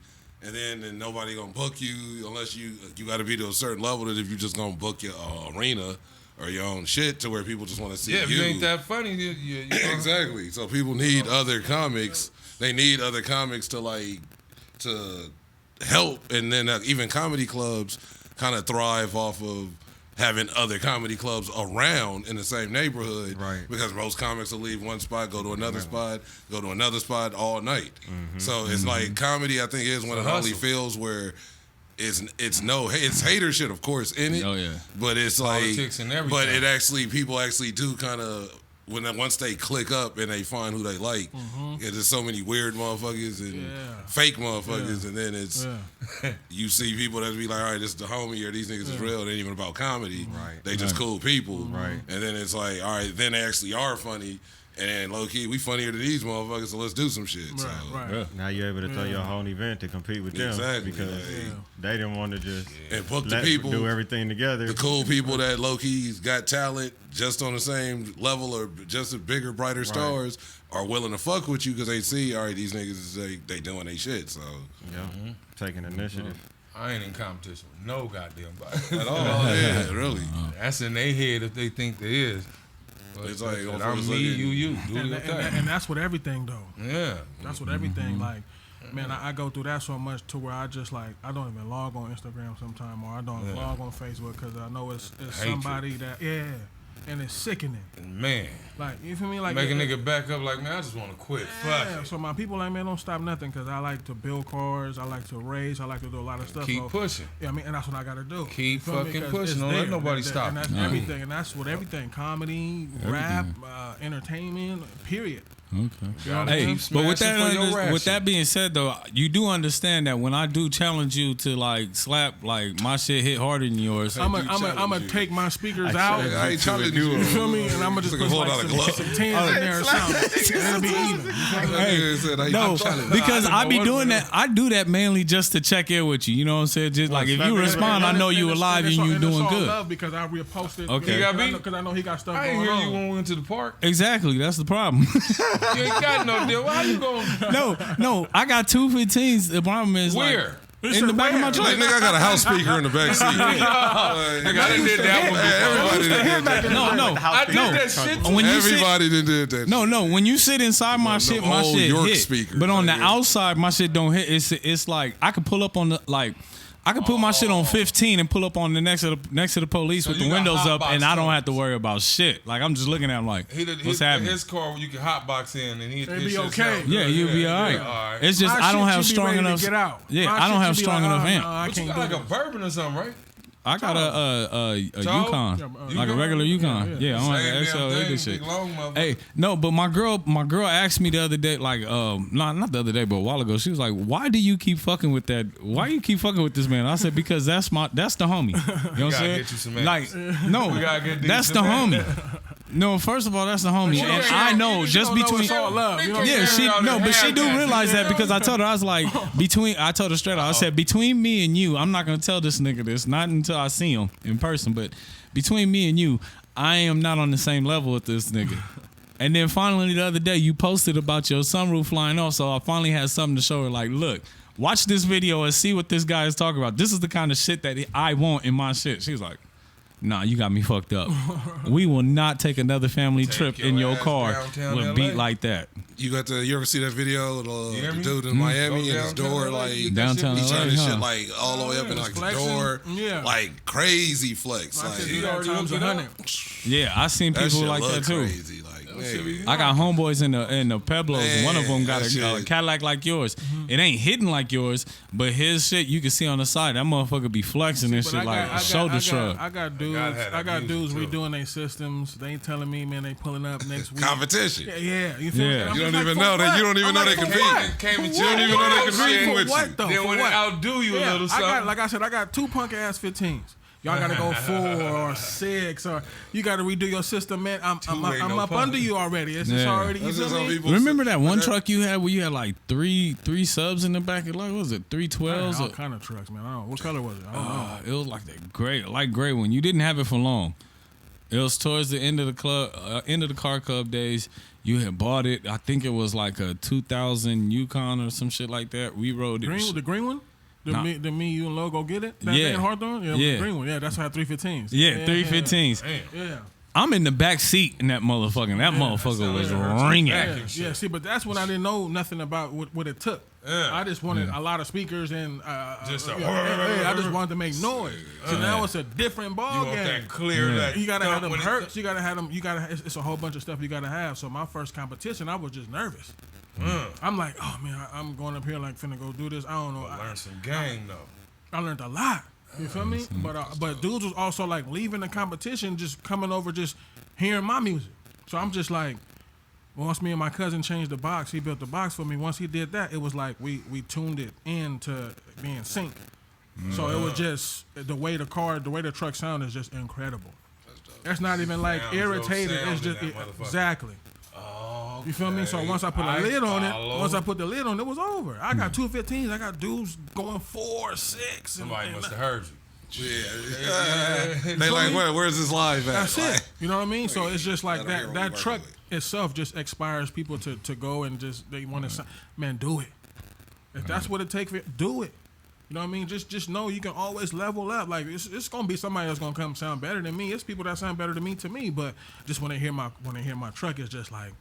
and then nobody gonna book you unless you got to be to a certain level that if you just gonna book your arena or your own shit to where people just want to see Yeah, if you. you ain't that funny, you Exactly. So people need other comics. They need other comics to help, and then even comedy clubs kind of thrive off of having other comedy clubs around in the same neighborhood. Right. Because most comics will leave one spot, go to another spot, go to another spot all night. So it's like comedy, I think, is one of the only hustle. fields where it's hater shit, of course, in it. Oh, yeah. But it's like, Politics and everything. but it actually, people actually do kind of, once they click up and they find who they like, yeah, there's so many weird motherfuckers and fake motherfuckers, and then it's you see people that be like, all right, this is the homie, or these niggas is real. They ain't even about comedy. Right. They just cool people. Right. And then it's like, all right, then they actually are funny. And low key, we funnier than these motherfuckers, so let's do some shit. So. Right. Now you're able to throw your whole event to compete with them Exactly. because they didn't want to just And book the let people, do everything together. the cool people that low key's got talent just on the same level or just as bigger, brighter stars are willing to fuck with you because they see, all right, these niggas they doing they shit. So Yeah. Taking initiative. I ain't in competition with no goddamn body at all, yeah, really. That's in their head if they think there is. But It's like, I'm motherfuckers me, looking- you. Do And, your thing. and that's what everything though. Yeah. That's what everything like. Man, I go through that so much to where I just like I don't even log on Instagram sometime, or I don't log on Facebook because I know it's Hatred. somebody that and it's sickening. Man. Like you feel me? Like Make a nigga back up like, man, I just want to quit. Fuck Yeah, it. so my people like, man, don't stop nothing because I like to build cars, I like to race, I like to do a lot of stuff. Keep so, pushing. Yeah, I mean, and that's what I got to do. Keep You feel me? fucking 'Cause pushing. it's Don't let there. nobody That- stop And that's you. everything, and that's what everything, comedy, rap, entertainment, period. Okay. know what I Hey, mean? but with Smashing for your that ration. with that being said though, you do understand that when I do challenge you to like slap, like my shit hit harder than yours. I'm do gonna challenge you. take my speakers out. I ain't challenging You you. feel me? And I'm gonna just Took a put whole like lot of some gloves. 10s in there or something, and it'll be even. You feel me? No, because I be doing that. that. I do that mainly just to check in with you. You know what I'm saying? Just like if slap you me? respond, I know you alive and you doing good. Love because I reposted. Okay. You got beat? Because I know he got stuff I ain't going hear on. you when we went to the park. Exactly, that's the problem. You ain't got no deal. How you going? no, I got 215s. The problem is Where? like, in the back of my Like, truck. nigga, I got a house speaker in the back seat. Nigga, I done did that one before. Everybody done did that. No, I did that shit too. When you sit, Everybody done did that. no, when you sit inside my The shit, my old shit York hit. speakers, But on the like, outside, my shit don't hit. It's like I could pull up on the like I can put my shit on 15 and pull up on the next to the police with the windows up, and I don't have to worry about shit. Like I'm just looking at him like, what's happening? His car, you can hotbox in, and It'd be okay. Yeah, you'll be all right. It's just I don't have strong enough. Get out. Yeah, I don't have strong enough amp. But you got like a bourbon or something, right? I got a Yukon, like a regular Yukon. Yeah, I don't have XL this shit. Hey, no, but my girl asked me the other day, like, not the other day, but a while ago. She was like, "Why do you keep fucking with that? Why you keep fucking with this man?" I said, "Because that's the homie." You know what I'm saying? Get you some like, no, that's the homie. No, first of all, that's the homie, and I know just between. Yeah, but she do realize that because I told her I was like I told her straight out. I said between me and you, I'm not gonna tell this nigga this, not until I see him in person. But between me and you, I am not on the same level with this nigga. And then finally the other day, you posted about your sunroof flying off, so I finally had something to show her. Like, look, watch this video and see what this guy is talking about. This is the kind of shit that I want in my shit. She was like, nah, you got me fucked up. We will not take another family trip in your car with a beat like that. You ever see that video? The dude in Miami and his door like downtown he LA, turned his shit like all the way up in like the door, like crazy flex. Like times 100. Yeah, I seen people like that too. Crazy. I got homeboys in the Pueblos. Man, one of them got a Cadillac like yours. It ain't hidden like yours, but his shit you can see on the side. That motherfucker be flexing and shit like shoulder shrug. I got dudes redoing their systems. They ain't telling me, man, they pulling up next week. Competition. Yeah. You feel me? You don't even know that. You don't even know they competing. You don't even know they competing with you. Then when they outdo you a little something. Like I said, I got 2 punk ass 15s. Y'all gotta go 4 or 6, or you gotta redo your system, man. I'm up under you already. It's just already. You feel me? Remember that one truck you had where you had like three subs in the back? Like what was it, 312s? All kind of trucks, man. I don't know. What color was it? I don't know. It was like that gray one. You didn't have it for long. It was towards the end of the car club days. You had bought it. I think it was like a 2000 Yukon or some shit like that. We rode it. The green one. Me, you, and Lo go get it? That yeah. Hawthorne? Yeah, the green one. Yeah, that's how I had 315s. Yeah, 315s. Yeah. I'm in the back seat in that motherfucker. That motherfucker was ringing. Yeah, see, but that's when I didn't know nothing about what it took. Yeah. I just wanted a lot of speakers and I just wanted to make noise. So now it's a different ball game. You want that clear. That you gotta have them hertz. You gotta have them. It's a whole bunch of stuff you gotta have. So my first competition, I was just nervous. I'm like, oh man, I'm going up here like finna go do this. I don't know. Learn some game though. I learned a lot. You feel me? But dudes was also like leaving the competition, just coming over, just hearing my music. So I'm just like, once me and my cousin changed the box, he built the box for me. Once he did that, it was like we tuned it into being sync. So it was just the way the truck sound is just incredible. That's not even like irritated. It's just exactly. You feel me? So once I put a lid on it, it was over. I got 215s. I got dudes going 4, 6. Somebody must have heard you. Yeah. They like, where's this live at? That's it. You know what I mean? So it's just like that truck itself just inspires people to go and just, they want to, man, do it. If that's what it takes, do it. You know what I mean? Just know you can always level up. Like it's gonna be somebody that's gonna come sound better than me. It's people that sound better than me to me. But just when they hear my truck, it's just like,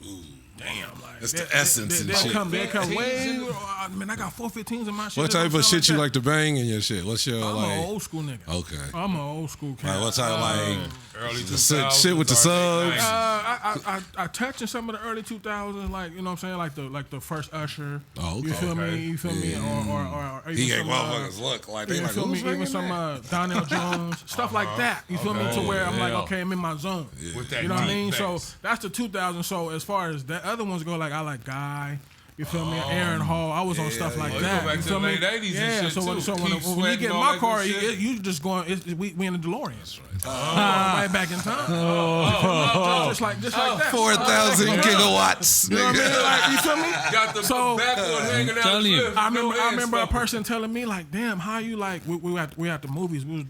ooh, damn, like it's the essence and shit. They come way. Man, I got 415s in my shit. What type of shit you like to bang in your shit? What's your I'm an old school nigga. Okay. I'm an old school cat. Like what type of early the shit with the subs? I touched in some of the early 2000s, like you know what I'm saying, like the first Usher. Oh, okay. You feel me? You feel me? Or even he some motherfuckers look like they you like feel me? Even some Donnell Jones stuff like that. You feel me? To where I'm like, okay, I'm in my zone. With that you know what I mean? bass. So that's the 2000s. So as far as the other ones go, like I like Guy. You feel me? Aaron Hall. I was on stuff like that. Go back to the late 80s and shit too. So when you get in my car, you just going. We in the DeLorean. That's right. Right back in time. Just like that. 4,000 gigawatts. You know what I mean? Like, you feel me? Got the backwood hanging out. I remember a person telling me like, "Damn, how you like?" We at the movies. We was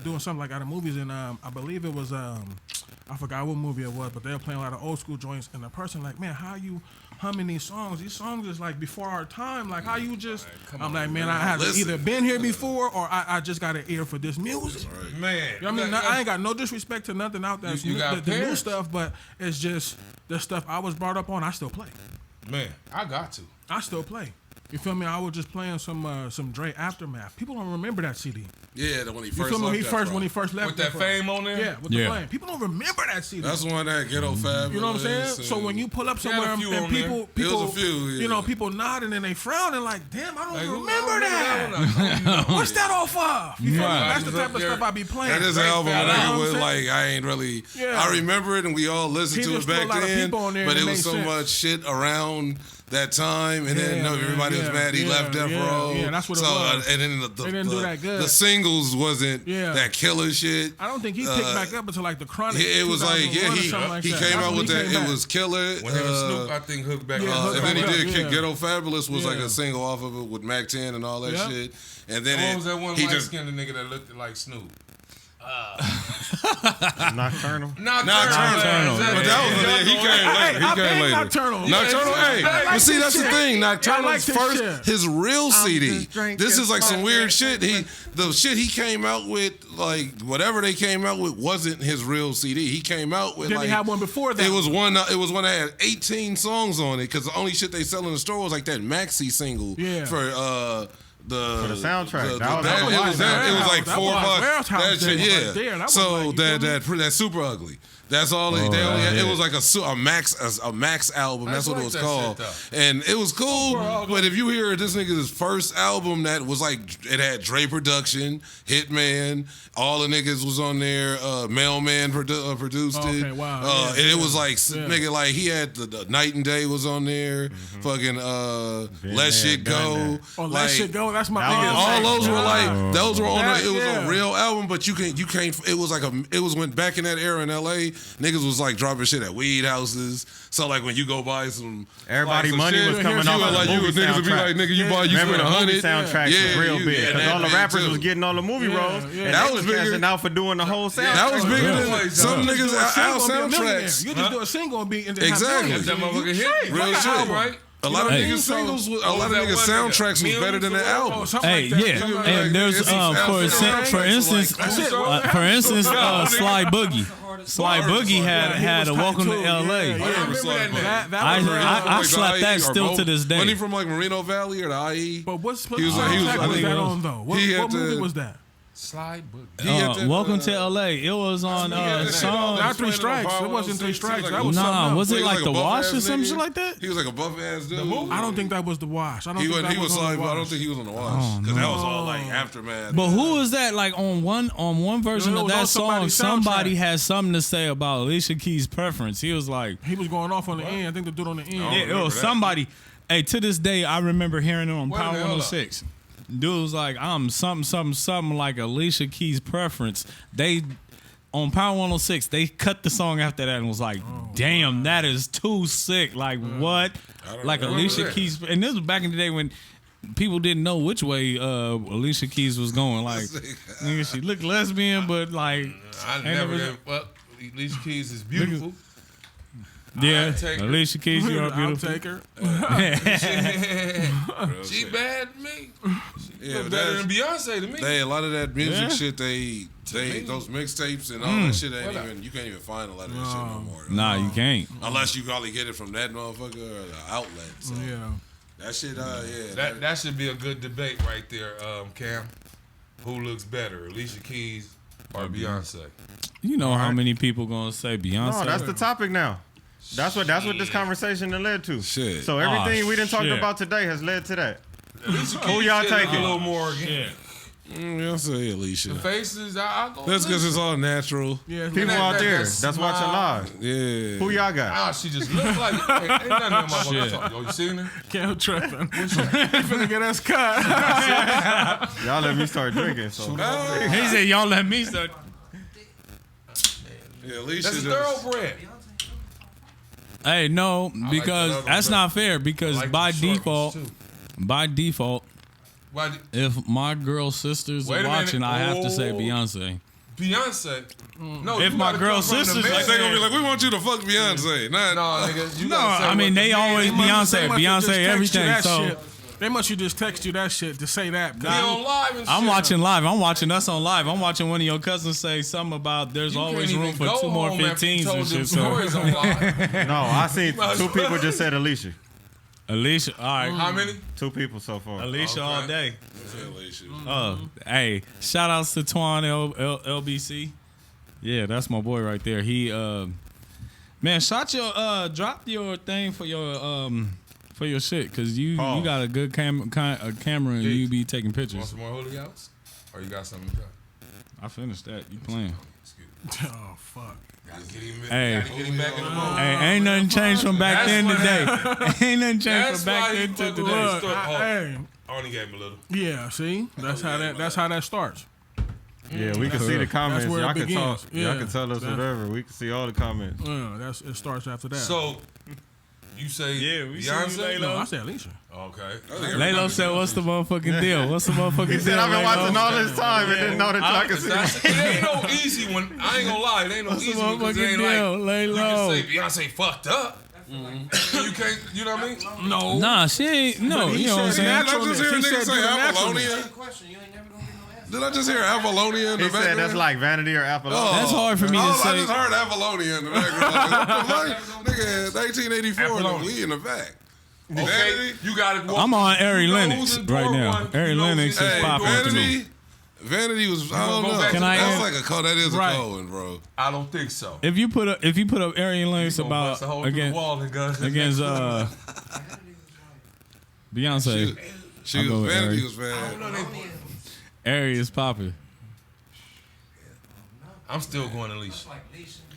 doing something like at the movies, and I believe it was I forgot what movie it was, but they were playing a lot of old school joints. And the person like, "Man, how you humming these songs? These songs is like before our time. Like how you just?" I'm like, "Man, I have either been here before or I just got an ear for this music." Right. Man, you know what I mean? I ain't got no disrespect to nothing out there. The new stuff, but it's just the stuff I was brought up on. I still play. Man, I got to. I still play. You feel me? I was just playing some Dre Aftermath. People don't remember that CD. Yeah, when he You first feel me? left When he first left With that Fame on there? Yeah, with the Flame. People don't remember that CD. That's one that Ghetto Fabulous. You know what I'm saying? So when you pull up somewhere and people, It was a few, you know, people nodding and they frowning like, damn, I don't even remember that. What's that off of? You feel me? That's the type of stuff I be playing. That is an album nigga was like, I ain't really, I remember it and we all listened to it back then, but it was so much shit around that time, and then everybody was mad he left Death Row. Yeah, that's what it was. And then They didn't do that good. the singles wasn't that killer shit. I don't think he picked back up until like the Chronic. It was like, he came out with that. It was killer. When him and Snoop, I think, hooked back up. And then he did Ghetto Fabulous was like a single off of it with Mac 10 and all that shit. And then what was that one light-skinned nigga that looked like Snoop? Nocturnal. But that was he came later. Nocturnal. Hey, but see, that's the thing. Nocturnal's first, his real CD. This is like some weird shit. The shit he came out with, like whatever they came out with, wasn't his real CD. He came out with. Then like, he had one before that. It was one that had 18 songs on it because the only shit they sell in the store was like that maxi single for the soundtrack. It was like $4. That shit, yeah. So that Super Ugly. That's all they only had. It was like a max album. That's what it was called. And it was cool. But if you hear this nigga's first album, that was like it had Dre production, Hitman, all the niggas was on there. Mailman produced it. Okay, wow. And it was like nigga, like he had the Night and Day was on there. Fucking Let Shit Go. Let Shit Go. That's my all those were like those were on. It was a real album, but you can't. It was like it was when back in that era in L.A. Niggas was like dropping shit at weed houses. So like when you go buy some, everybody some money shit, was coming off of like the movie niggas would be like, nigga, you buy, you remember spend the movie 100. soundtracks was real big because all the rappers was getting all the movie roles. And that they was was bigger. cashing out for doing the whole soundtrack. That was bigger than some niggas out soundtracks. You just do a single and be exactly. That motherfucker hit. Real shit, right? A lot of niggas singles, a lot of niggas soundtracks was better than the album. Hey, yeah, and there's for instance, Sly Boogie. Sly Boogie had a Welcome to L.A. I slapped that still to this day. Wasn't he from like Moreno Valley or the IE? But what soundtrack was that on though? What movie was that? Slide Boogie. Welcome to L.A. It was on song. Not Three Strikes. It wasn't Three Strikes. That was was it like The Wash or some shit like that? He was like a buff ass dude. I don't think that was The Wash. I don't he think that was on The Wash. I don't think he was on The Wash because that was all like Aftermath. But who was that? Like on one version of that song, somebody had something to say about Alicia Keys' preference. He was like, he was going off on the end. I think the dude on the end. Yeah, it was somebody. Hey, to this day, I remember hearing it on Power 106. Dude was like, I'm something like Alicia Keys' preference. They on Power 106, they cut the song after that and was like, damn, that is too sick. Like what? Like Alicia Keys, and this was back in the day when people didn't know which way Alicia Keys was going. Like, nigga, she looked lesbian, but like I never did. Well, Alicia Keys is beautiful. Yeah, Alicia Keys, you are beautiful. I'll take her. She bad to me. Yeah, better than Beyonce to me. A lot of that music shit, they those mixtapes and all that shit ain't even. You can't even find a lot of that shit no more. Nah, you can't. Unless you probably get it from that motherfucker or the outlet. So. Yeah. That shit, That should be a good debate right there, Cam. Who looks better, Alicia Keys or Beyonce? You know how many people gonna say Beyonce? No, that's the topic now. That's what this conversation has led to. Shit. So everything we didn't talk about today has led to that. Who y'all taking? A little more again. I'll say Alicia. The faces, I go. That's because it's all natural. Yeah, people out there that's watching live. Yeah. Who y'all got? She just looks like ain't nothing in my motherfucker. Yo, you seen her? Can't tripping. He finna get us cut. Y'all let me start drinking. So he said, "Y'all let me start." Yeah, Alicia. That's a thoroughbred. Hey, no, because like that's not fair. Because like by default, if my girl sisters are watching, I have to say Beyonce. Beyonce. No, if my girl sisters, like they gonna be like, we want you to fuck Beyonce. No, nigga, you no. I mean, they always Beyonce everything. So. Shit. They must you just text you that shit to say that. Be on live and I'm watching live. I'm watching us on live. I'm watching one of your cousins say something about there's always room for 2 more 15s and shit. So. No, I seen 2 people just said Alicia. Alicia, all right. How many? 2 people so far. Alicia all day. Alicia. Hey, shout outs to Twan LBC. Yeah, that's my boy right there. He man, drop your thing for your shit, cause you got a good camera and you be taking Want pictures. some more holy outs? Or you got something to drop? I finished that. You playing? Oh fuck. Hey. Gotta get him back in the mode. Hey, ain't nothing changed from back then That's today. what Ain't nothing changed That's from back why he then to fucking today. with us. Hey, I only gave him a little. yeah. See, that's how that starts. Yeah, we can see the comments. where it Y'all can talk. begins. Y'all Yeah. can tell us whatever. We can see all the comments. Yeah, it starts after that. So, you say Yeah, we see you, Beyonce? no, I said Alicia. Okay. Laylo said, "What's the motherfucking deal? What's the motherfucking deal?" He said, I've been Laylo?" watching all this time and didn't know that y'all could see. It ain't no easy one. I ain't gonna lie. It ain't no What's the easy one because it motherfucking ain't deal? like Lay you low. can say Beyonce fucked up. You can't. You know what I mean? No. Nah, she ain't. No, you know what I'm Did saying. I just hear a He nigga said say do the natural. Apollonia? Question, you ain't never gonna get no answer. Did I just hear Apollonia in the He background? said that's like vanity or Apollonia. That's hard for me to I say. just heard Apollonia in the background. What the fuck? Nigga, 1984, Apollonia. we in the back. Okay. Vanity? You got it. I'm on Ari You know Lennox who's in right door now. one, Ari you know Lennox who's is in Hey, popping to me. Vanity was, I wanna don't go know. back to That's the- like a code. That is a Right. cold one, bro. I don't think so. If you put up Ari Lennox Gonna about bust a hole through the against wall and guns. Beyonce, She I'll go was with Vanity Ari. was bad. Ari is popping. I'm still going to Alicia.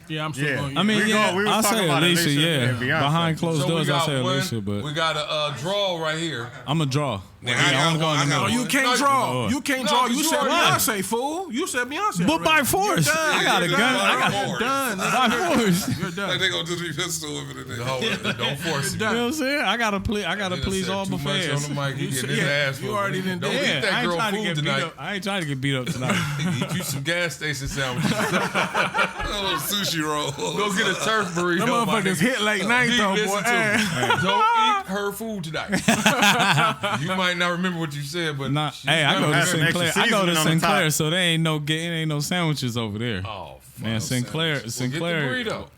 Yeah, I'm still Yeah. going. I mean, We yeah, was I talking say about Alicia, Alicia yeah. and Beyonce. Behind closed So we doors, I got say one. Alicia, but We got a draw right here. I'm a draw. I got one. I got Oh, one. you can't No, draw. You can't no, draw. 'cause You you said already- Beyonce, fool. You said Beyonce. But by already. force, You're done. I got a You're gun. done. I got You're You're done. by force. You're Like done. they gonna do the pistol with it. No, don't force it. You know what I'm saying? I gotta please all too my much fans. on the mic. He getting his yeah, ass. you whooped. already done Don't did. eat Yeah, that I ain't girl trying to food get beat tonight. up. I ain't trying to get beat up tonight. Eat you some gas station sandwiches. Oh, sushi roll. Go get a turf burrito. Them my motherfuckers nigga. hit late night D, though, listen boy. to me. Hey. Don't eat her food tonight. You might not remember what you said, but Nah, she's hey, I go gonna to Have some remember. Sinclair. extra I go to seasoning on the Sinclair, top. so there ain't no sandwiches over there. Oh, fuck. Man, Sinclair. Get the burrito.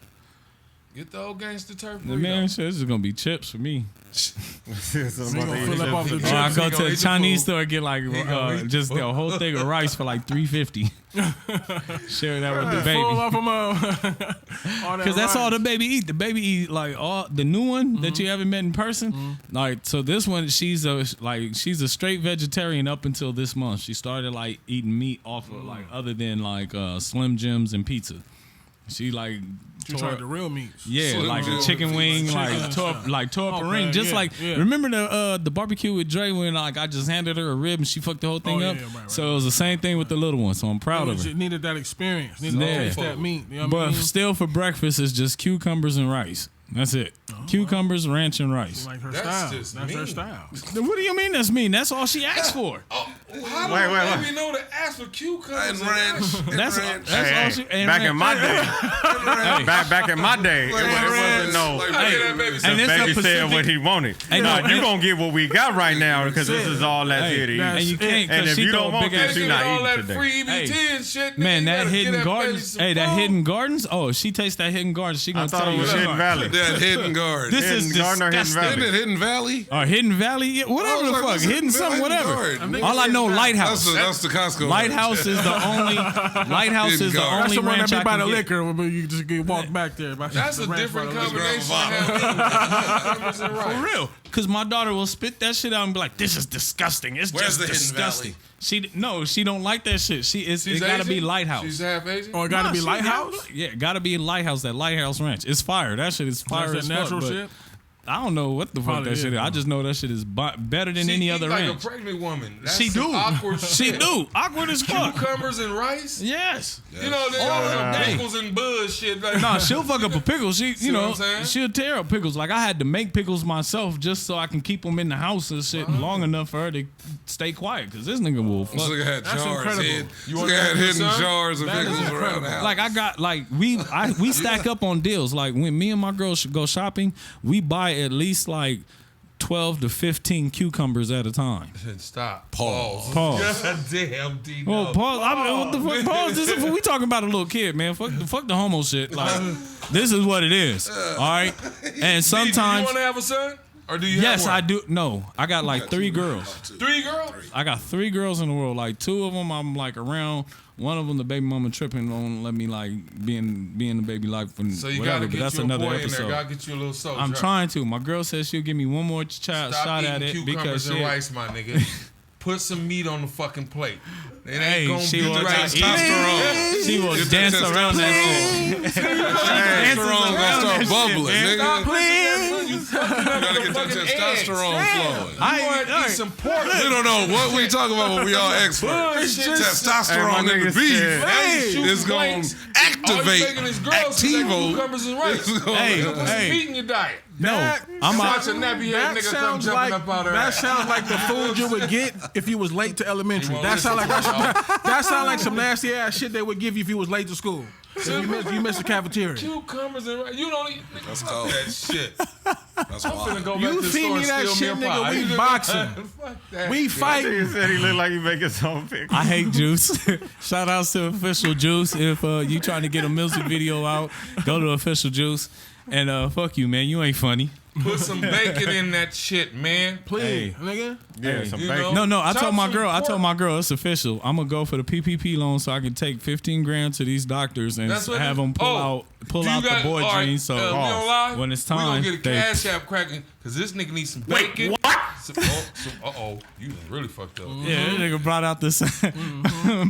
Get the old gangster turf burrito. Man, shit, this is gonna be chips for me. Somebody fill up off the Or chips. I go He to gonna the eat the Chinese food. store and get like gonna eat just a whole thing of rice for like $3.50. Share that with the Full baby. off them Because that's all the baby eat. The baby eat like all the new one that you haven't met in person. Like so, this one she's a straight vegetarian up until this month. She started like eating meat off of like other than like Slim Jims and pizza. She like You tried the real meats. yeah, Slim like a Jim chicken wing, Chicken like and tore stuff. up a Okay, ring. Just yeah, like yeah. remember the barbecue with Dre when like I just handed her a rib and she fucked the whole thing Oh, up. yeah, right, So it was the same thing with the little one. So I'm proud of She her. needed that experience. Needed Yeah. to taste that meat. You know what I But mean? still, for breakfast, it's just cucumbers and rice. That's it. Cucumbers, ranch, and rice. Like her That's style. just That's her mean. style. What do you mean that's mean? That's all she asked for. How do Wait, a wait, baby know to ask for cucumbers And ranch. That's all she. And back in my day, Hey. back in my day, it wasn't no. Like, Hey, hey, that baby and said, it's Baby a said Pacific- what he wanted. Hey, No, no, you and- gonna get what we got right now because this is all that's here to eat. That's and you can't And because if she you throw don't a want big that, ass. she you not get all eating that today. free EBT Hey. and shit. Man, nigga, you that better Hidden get Gardens. baby some Hey, that food. Hidden Gardens. Oh, she tastes that Hidden Gardens. She I gonna thought tell it you was that. Hidden Valley. that hidden guard. This is Hidden Garden or Hidden disgusting. Isn't Valley? it Hidden Valley? Or Hidden Valley, yeah, whatever I was the like, fuck, what's hidden something, Hidden whatever. Garden? All I know, Hidden Lighthouse. That's the Costco. Lighthouse is the only. Lighthouse Hidden is the Garden. That's only the one ranch that I be by can the get. liquor when you just get walk back there. That's a different combination. For real, because my daughter will spit that shit out and be like, "This is disgusting. It's Where's just the Hidden disgusting." She don't like that shit. It She's gotta be Asian? Lighthouse. She's half Asian. Or it got to Nah, be she Lighthouse. Yeah, gotta be Lighthouse. That Lighthouse Ranch. It's fire. That shit is fire That's as that fuck. natural but shit. I don't know what the fuck Probably that shit is. is, I just know that shit is better than She any eat other like ranch. a pregnant woman. That's She some do. Awkward She shit. do. Awkward as fuck. Cucumbers and rice. Yes. You know, they all them pickles and buzz shit. Like, Nah, she'll fuck up a pickle. She, See you what know, I'm saying? she'll tear up pickles. Like I had to make pickles myself just so I can keep them in the house and shit long enough for her to stay quiet. Because this nigga will This fuck. nigga had That's jars. incredible. Hid, You this want nigga that had for your hidden son? jars of That is pickles around the house. Like I got like we stack up on deals. Like when me and my girls go shopping, we buy at least like 12 to 15 cucumbers at a time. Stop. Pause. Pause. God damn, D. Well, pause. I mean, what the fuck? Pause. This is we talking about a little kid, man. Fuck the homo shit. Like this is what it is. All right. And You sometimes want to have a son? Or do you Yes, have one? I do. No, I got like 3 girls. 3 girls? I got 3 girls in the world. Like 2 of them, I'm like around. One of them, the baby mama tripping, won't let me like be in the baby life. And So you whatever, gotta but get that's you a another boy episode. in there. Gotta get you a little soldier. I'm trying to. My girl says she'll give me one more shot Stop at eating it cucumbers because and rice, my nigga. Put some meat on the fucking plate. It ain't gonna she be will right. Testosterone. She will dance around that shit. Testosterone gonna start bubbling, nigga. Please. You Gotta get that testosterone flowing. I eat some pork. We don't know what we talking about, but we all experts. Testosterone in the beef is going to activate Activo. Cucumbers and rice. Put some meat in your diet. No, I'm Watch a nappy head nigga come jumping up out of that sounds like the food you would get if you was late to elementary. That sounds like some nasty ass shit they would give you if you was late to school. So you missed the cafeteria. Cucumbers and rice. You don't eat. That's Fuck cold. that shit. That's I'm finna wild. go back You to the feed store me and that steal shit, me a pie. nigga. We boxing. Fuck that. We He fighting. said he look like he making some pictures. I hate Juice. Shout outs to Official Juice. If you trying to get a music video out, go to Official Juice. And fuck you, man. You ain't funny. Put some bacon in that shit, man. Please, nigga. Yeah, some You bacon. know? No, I Chop told my some girl. pork. It's official. I'm gonna go for the PPP loan so I can take 15 grand to these doctors and That's what have them pull out Do you the boy all right, jeans. So we don't lie. when it's we time, gonna get a they- cash app cracking because this nigga needs some bacon. what? You really fucked up. yeah, that nigga brought out the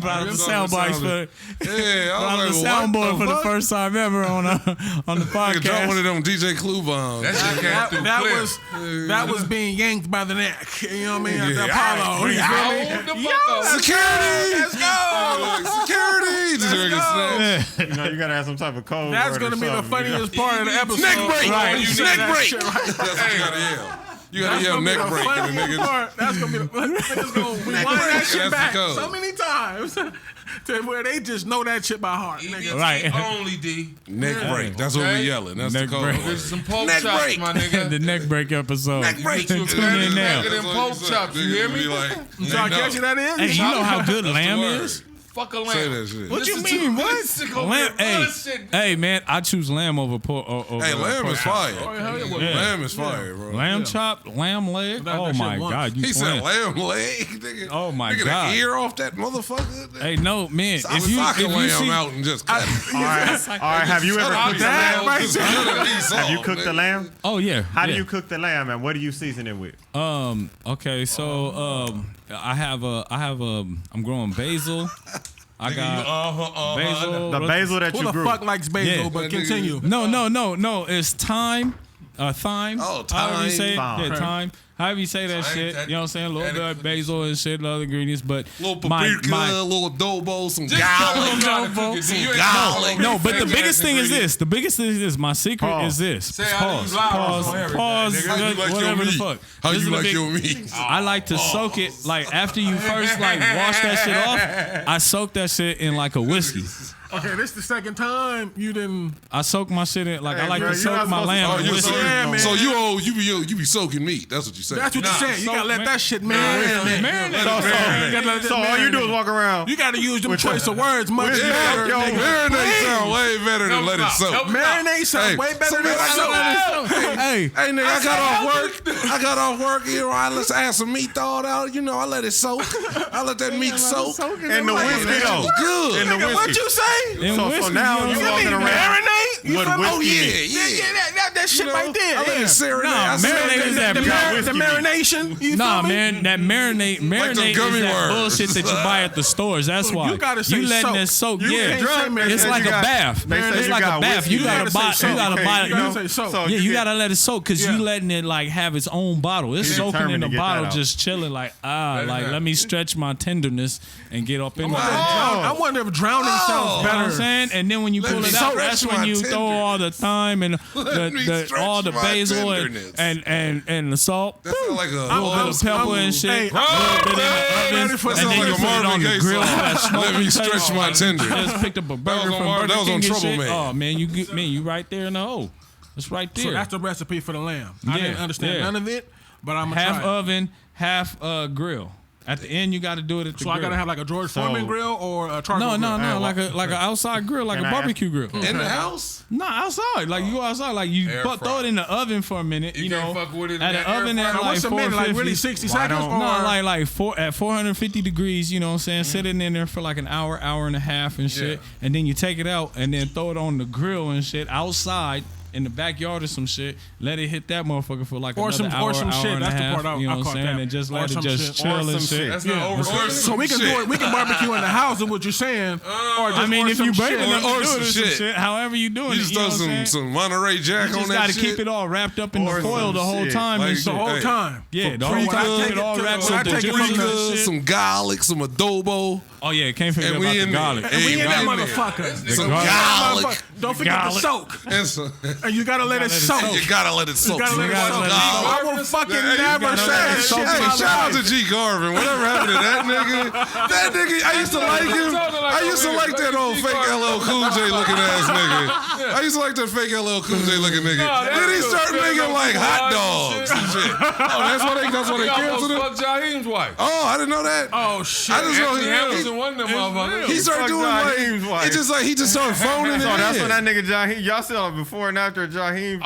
brought out the sound bites for Yeah, I brought out the was like, soundboard what for the fuck? first time ever on the Nigga drop one podcast. of them DJ Clue bombs. That shit came through clear. That was being yanked by the neck. You know what I mean? At the Yeah. Apollo. You feel me? Hold the fuck up. Security! Let's go. Security! Just drinking snacks. You know, you gotta have some type of code. That's word gonna or be the something, funniest part of the episode. Neck break! Right. You You neck say that break! shit right. That's what you gotta yell. You gotta That's yell gonna be neck the break and the funniest niggas. part. That's gonna be the niggas gonna rewind break. that shit That's back the code. so many times to where they just know that shit by heart. Nigga. Right. Only D. Neck break. That's what we Okay. yelling. That's Neck the code. break. word. There's some pork Neck chops, break. my nigga. The neck break episode. Neck break. Get you a Tune in now. Them pork chops, you hear me? You trying to catch you that is? Hey, you know how good lamb word. is? Fuck a lamb. Say that shit. What you Listen mean? to- What? listen to Lamb, bullshit. hey, man, I choose lamb over pork. Hey, lamb is fire. Yeah. Lamb is fire, bro. Lamb chop, lamb leg. That Oh shit my once. god, you He playing. said lamb leg, nigga. Oh, my nigga, God. the ear off that motherfucker. Hey, no, man. I was knocking lamb out and just cut it. All right, have you ever cooked the lamb? Have you cooked the lamb? Oh yeah. How do yeah. you cook the lamb and what do you season it with? Okay, so I'm growing basil. I got basil. The basil that Who you the grew. fuck likes basil? Yeah. But continue. No. It's thyme. Thyme. Oh, However you thyme. say it. Thyme. Yeah, thyme. However you say that Thyme, shit. that- You know what I'm saying? A little that- bit of basil and shit, other ingredients, but Little paprika, little adobo, some garlic. garlic. No, but the biggest thing is this. The biggest thing is this. My secret Pause. is this. Say how you Pause. lie Pause. on everything, Pause. nigga. How you like your Whatever the meat? fuck. How This you is the like big- your meat? I like to soak it like after you first like wash that shit off. I soak that shit in like a whiskey. Okay, this the second time you didn't. I soak my shit in like I Hey, like bro, to you're soak not my supposed to- lamb Oh, in you whiskey. man. so you be soaking meat. That's what you say. That's what you said. You so- gotta let that shit marinate. So all you do is walk around. You gotta use them choice of words much With better. yo, nigga. marinade sound way better than let it soak. Marinate sound Hey, way better so than man, I soak. Hey, Hey nigga, I got off work. You know, let's add some meat thawed out. You know, I let it soak. I let that meat soak. And the whiskey though. Good. And the Nigga, what whiskey. you say? in So whiskey, now you you know, walking around Marinate? You with feel me? Oh whiskey. Yeah, that shit right there. I let yeah. it serenade. Nah, I said marinade is that pure The whiskey marination. You Nah, feel me? man, that marinate is gummy that worms. bullshit that you buy at the stores. That's why You gotta say you letting soak. it soak. You Yeah, can't say marinate. it's like You a got- bath. they say It's you like got a bath. whiskey. You You gotta gotta buy. say You soak. gotta Okay, buy. you gotta say soak. So Yeah, you get- gotta let it soak because you letting it like have its own bottle. It's You're soaking in determined the to get bottle, that out. just chilling. Like like let me stretch my tenderness and get up in there. I wonder if drowning sounds You know what I'm better. saying? And then when you Let pull me it out, stretch that's when my you throw tenderness. all the thyme and me stretch all the my basil tenderness. and the salt. That sound like a little bit of pepper and shit. Hey, A little bit in the oven, for and some then you like a put it on Marvin the Gaye grill. song. That smoke Let me taste. stretch my tenderness. Just picked up a burger was on from Mar- Burger that was on King and Trouble shit. Man. Oh man, you right there in the hole. It's right there. So that's the recipe for the lamb. I Yeah, didn't understand yeah. none of it, but I'm gonna half try it. oven, half grill. At the end, you got to do it at the So grill. I gotta have like a George Foreman grill or a charcoal grill? No, like an outside grill, like a barbecue grill. In the house? No, outside. Like you go outside, like you throw it in the oven for a minute. You know, fuck with it at the oven at like what's a minute? Like really 60 seconds? No, like at 450 degrees. You know what I'm saying? Sit it in there for like an hour, hour and a half and shit, and then you take it out and then throw it on the grill and shit outside. In the backyard or some shit, let it hit that motherfucker for like another hour, hour shit. and That's a the half. part You know I what I'm caught saying? that. And just Or let it some just shit. chill and shit. That's not over. So we can do it. We can barbecue in the house. Is what you're saying? Or just I mean, if you break it, Or do some it or some shit. shit. However you doing You it, just you know throw what I'm saying? some Monterey Jack You on just that got to shit. keep it all wrapped up in the Or foil the some whole shit. time Like and the shit. the whole time. Yeah, the So whole when I time. take Keep it all it to- wrapped when I up. The take it from juices the- and shit. some garlic, some adobo. Oh yeah, can't forget And about we the in garlic. there. And we in that Hey, man. motherfucker. Some garlic. garlic. Don't forget the soak. And some, And you gotta let it soak. you gotta let it soak. You gotta let it gotta soak. let it I will fucking never say that shit in Hey, my shout out life. to G Garvin. Whatever happened to that nigga? That nigga, I used to like him. I used to like that old fake LL Cool J looking ass nigga. I used to like that fake LL Cool J looking nigga. Then he started making like hot dogs and shit. Oh, that's why they canceled him? Fuck Jaheim's wife. Oh, I didn't know that. Oh shit. I just know Anthony Hamilton he, one of them motherfuckers. he started Fuck doing Jaheim's like, wife. it's just like he just started phoning it So that's in. when that nigga Jaheim. Y'all saw before and after Jaheim.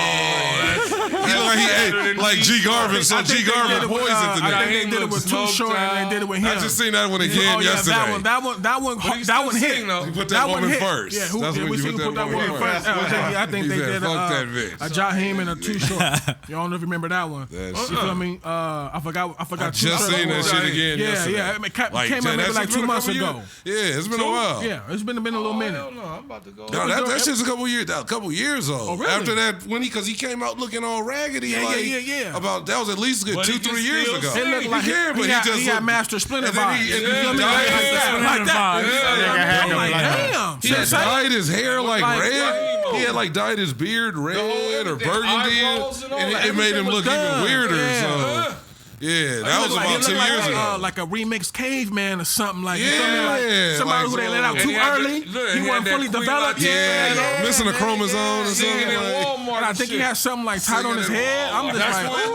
He look like he ate like G Garvin. So G Garvin poisoned the I nigga. think they did it with Too Short and they did it with him. I just seen that one again Oh yeah, yesterday. that one hit. He put that woman hit. first. Yeah, who That's did? when We you seen put who put that that woman woman first. first. I think He they said, did "Fuck that bitch." a Jaheim and a Too Short. Y'all don't know if you remember that one. That You shit. feel me? I forgot. I Too just Short. seen that shit again yesterday. Yeah. It came Like, out maybe that's like been 2 a months couple ago. years. Yeah, it's been a while. Yeah, it's been a little minute. Hell no, I'm about to go. No, that shit's a couple years old. Oh, really? After that, because he came out looking all raggedy, Yeah. About that was at least a good But he 2-3 can years still ago. sing. It looked like but he just had looked- Master Splinter and then vibes. he- and You then feel he me? died. Like that. had I'm like, him damn. He had dyed his hair like Like red. Rainbow. He had like dyed his beard red or everything, burgundy, eyebrows and all and that. it made him Everything look was even done. weirder. Yeah. So yeah, that was about 2 years ago. Like a remixed caveman or something like Yeah, you feel me? Like somebody like who they let out so- too And he had early. that- look, He he wasn't had fully that Queen developed. Yeah, missing a chromosome or Singing something. in Like, Walmart. And I think he had something like tied on his Singing in head. I'm just That's like, what it ooh.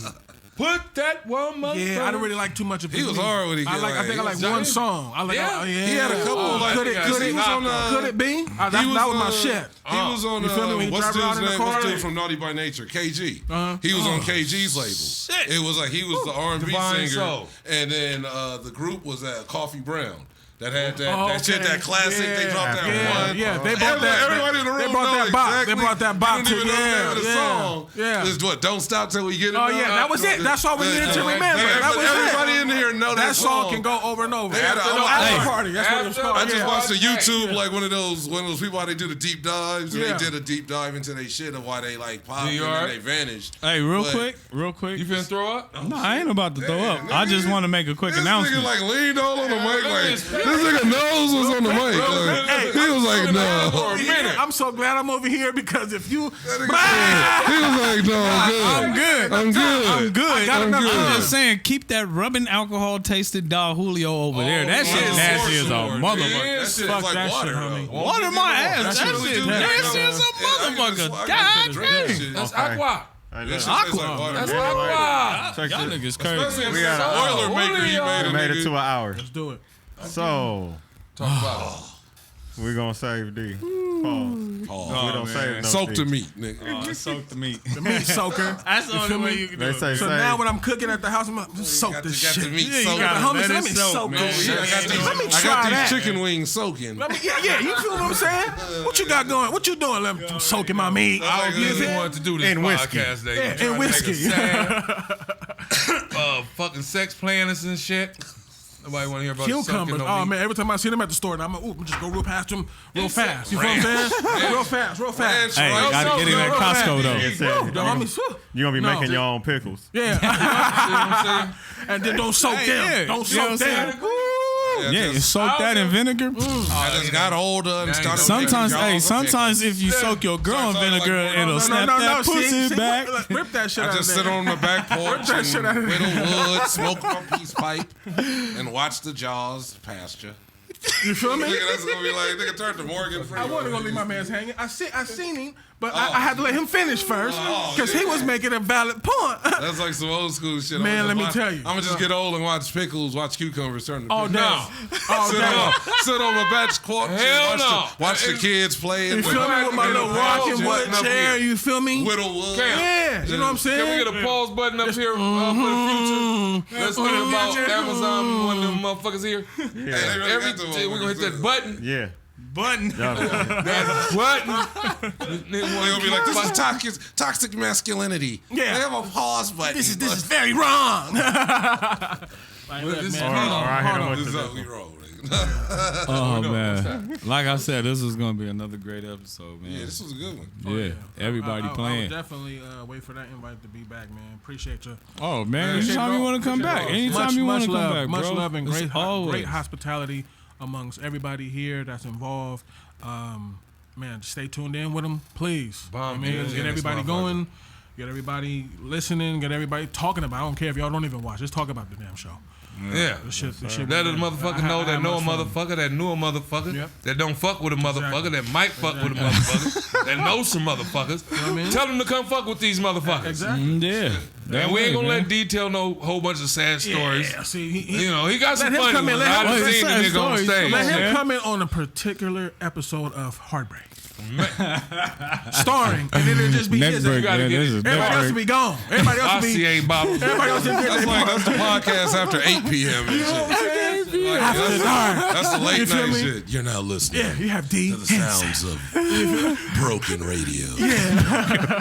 was. Put that one motherfucker. Yeah, I didn't really like too much of his He was music. hard when he I get like. I think I like- like one song. I like. Yeah. Oh, yeah. he had a couple. Like, Could it? Could he it? was on Could it be? That was my shit. He was on. You feel me? When he What's drive around dude's in the name? car? What's dude from Naughty by Nature? KG. Uh-huh. He was on KG's label. It was like he was the R&B Divine singer, Soul. and then the group was Coffee Brown. That had that shit, that classic. They dropped that one. Yeah, they brought that. Everybody in the room They brought know that bop. exactly. They brought that bop You to don't even know the name of the song. Yeah. It's what? Don't stop till we get it. Oh yeah, that was it. That's all we needed to remember. That was Everybody it. in here know That song can go over and over. They had a- After Hey. party. That's what it was called. I just Yeah. watched the YouTube, like one of those people how they do the deep dives, and Yeah. they did a deep dive into their shit of why they like popped and You then alright? they vanished. Hey, real But- quick. You finna throw up? No, I ain't about to throw up. Nigga, I just want to make a quick This announcement. nigga like leaned all on the mic, like this nigga nose was on the mic. Like, he was like, no. I'm so glad I'm over here because if you, He was like, no, I'm good. I'm good. I'm good. just saying, keep that rubbing alcohol tasted Don Julio over there. That shit nasty as a motherfucker. That shit Fuck is like that water, shit, homie. though. Water my ass. That really shit do nasty that. as a I motherfucker. can God just drink that damn. shit. That's Okay. aqua. Hey, That look, shit tastes like water. That's man. aqua. check Y'all this. niggas crazy. We got It's an Boilermaker he made We a made it nigga. to an hour. let's do it. So Talk about it. we're gonna save D. Pause. Oh, We don't save no soak D. the meat, nigga. Oh, soak the meat. The meat soaker. That's the You only feel way me? you can do They it. say So save. now when I'm cooking at the house, I'm like, just soak Got this the shit. meat Yeah, you soaked. gotta The homies, let let it me soak, soak man. this Yeah, shit. I got these, Let me I try got that. these chicken wings soaking. Yeah, you feel what I'm saying? What you got going? What you doing? I'm soaking my meat. I Yeah. really wanted to do this And whiskey. podcast today. Yeah, I'm and trying to whiskey. take a sad, fucking sex planners and shit. Nobody want to hear about Cucumbers. soaking no Oh meat. man, every time I see them at the store, I'm gonna just go real past them real fast. You feel what I'm saying? Real fast, real fast. Hey, Ranch gotta rice. get in that real Costco fast. though. It said, Woo, the homies, whew. you're gonna be No. making your own pickles. Yeah. See what I'm saying? And then don't soak Hey, them. yeah. Don't You know soak what I'm them. saying? Yeah, Yeah, you just- soak that in vinegar. I just got older and started. Sometimes, making hey, y'all sometimes if you soak your girl in Starts out like vinegar, water. it'll No, snap that pussy see, back. Rip that shit I out just of sit there. on the back porch that shit out and of there. whittle wood, smoke my peace pipe, and watch the Jaws pasture. You feel me? Nigga, that's gonna be like, nigga, turn to Morgan I Freeman. wasn't gonna leave my man's hanging. I seen him, but I had to let him finish first because he was making a valid point. That's like some old school shit. Man, let me tell you. I'm gonna just get old and watch pickles, watch cucumbers turn to All pickles. day. All day. Sit on my bench court. Hell no. Watch the kids play. You feel me with my little rocking wood chair? You feel me? Whittlewood. Yeah, you know what I'm saying? Can we get a pause button up here for the future? Let's think about Amazon, one of them motherfuckers here. Every we're gonna hit that button. Yeah. Button. That button. They're gonna be like, this is toxic masculinity. Yeah. They have a pause button. This is very wrong. This is Or I hit him with This is the. how we roll. Oh man, like I said, this is gonna be another great episode, man. Yeah, this was a good one. Yeah, everybody I would playing. definitely wait for that invite to be back, man. Appreciate you. Oh man, anytime you want to come back, anytime you want to come back, bro. Much love and It's great always. hospitality amongst everybody here that's involved. Man, stay tuned in with them, please. Bomb I mean, tunes get in this everybody motherfucker. going, get everybody listening, get everybody talking about. I don't care if y'all don't even watch. Just talk about the damn show. Yeah. This shit Let a was- motherfucker I know had that know a much fun. motherfucker that knew a motherfucker Yep. that don't fuck with a motherfucker that might fuck with a motherfucker that knows some motherfuckers. what I mean? Tell them to come fuck with these motherfuckers. Exactly. Yeah, And we ain't gonna man. let detail no whole bunch of sad stories. Yeah, see, he You know, he got some Let him funny come in, ones. let I him- done let seen the sad nigga on stories. stage. let him Yeah. come in on a particular episode of Heartbreak. Starring, and then it'll just be his. Neckbreak, gotta man. get This is Everybody else will neckbreak. be gone. Everybody else will be. RCA bottle. Everybody else will be. That's the podcast after 8 p.m. and shit. After dark. That's the late You feel night me? shit. You're now listening Yeah, you have D. to the sounds of broken radio.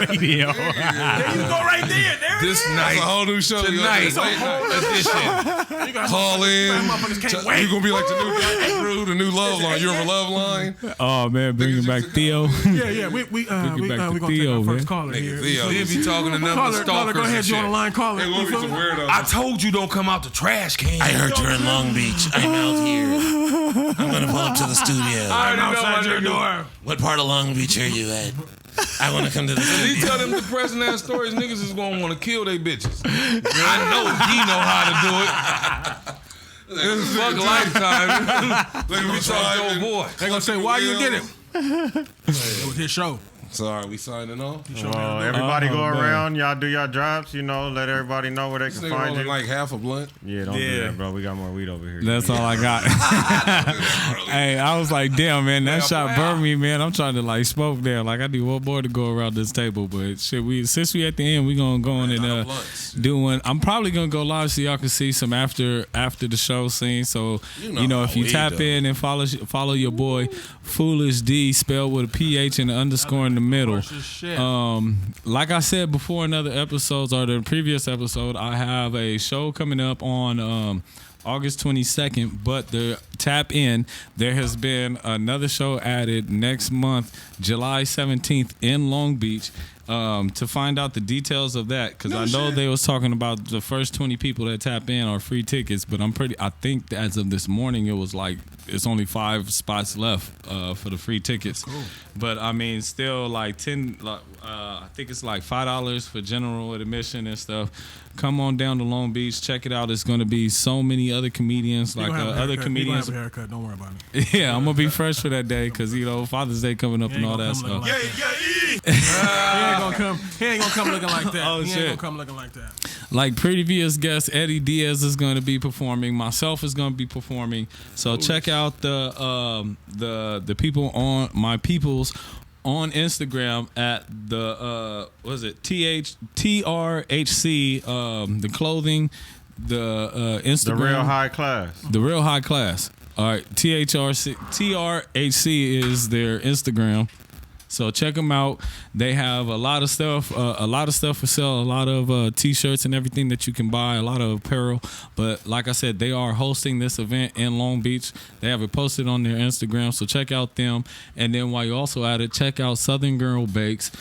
Radio. There you go right there. There This it is. That's a night, whole new show. tonight, Late night. edition. You got Call in. motherfuckers can't wait. You're gonna be like the new Dr. Drew, the new love line. You're a love line. Oh man, bringing back Theo. Yeah. We gonna back to take Theo, our man. first caller here. Theo. He'll be talking to number Caller, stalkers go ahead. and You on the shit. line? Caller. They're gonna be some weirdos. I told you don't come out the trash can. I heard you're in Long Beach. I'm out here. I'm gonna pull up to the studio. I already know outside what your to do. door. What part of Long Beach are you at? I want to come to the He studio. tell them depressing ass stories, niggas is gonna want to kill they bitches. I know he know how to do it. This is fuck lifetime. Look at me Talk to old driving. boy. They gonna say why you did it. It was his show. Sorry, we signing off. Well, everybody go man. around. Y'all do y'all drops. You know, let everybody know where they This can nigga find rolling you. like half a blunt. Yeah, don't do that, bro. We got more weed over here. That's all I got. Hey, I was like, damn, man, that shot burned me, man. I'm trying to like smoke there. Like I need one more to go around this table, but shit, since we at the end, we gonna go on and do one. I'm probably gonna go live so y'all can see some after the show scene. So you know if you tap in and follow your boy Phoolish Dee, spelled with a PH and an underscore in the middle. Shit. Like I said before in other episodes or the previous episode, I have a show coming up on August 22nd, but the tap in, there has been another show added next month, July 17th in Long Beach. To find out the details of that, because I know they was talking about the first 20 people that tap in are free tickets, but I think as of this morning it was like it's only 5 spots left for the free tickets. Cool. But I mean, still like I think it's like $5 for general admission and stuff. Come on down to Long Beach, check it out. It's going to be so many other comedians, like other comedians. Have a haircut. Don't worry about it. Yeah, I'm gonna be fresh for that day because Father's Day coming up and all that stuff. He ain't gonna come looking like that. Oh, he shit. ain't gonna come looking like that. Like previous guest Eddie Diaz is going to be performing. Myself is going to be performing. So check out the people on my peoples on Instagram at the TRHC the clothing, the Instagram, The real high class. the real high class. All right, TRHC is their Instagram. So check them out. They have a lot of stuff for sale, a lot of T-shirts and everything that you can buy, a lot of apparel. But like I said, they are hosting this event in Long Beach. They have it posted on their Instagram, so check out them. And then while you're also at it, check out Southern Girl Bakes.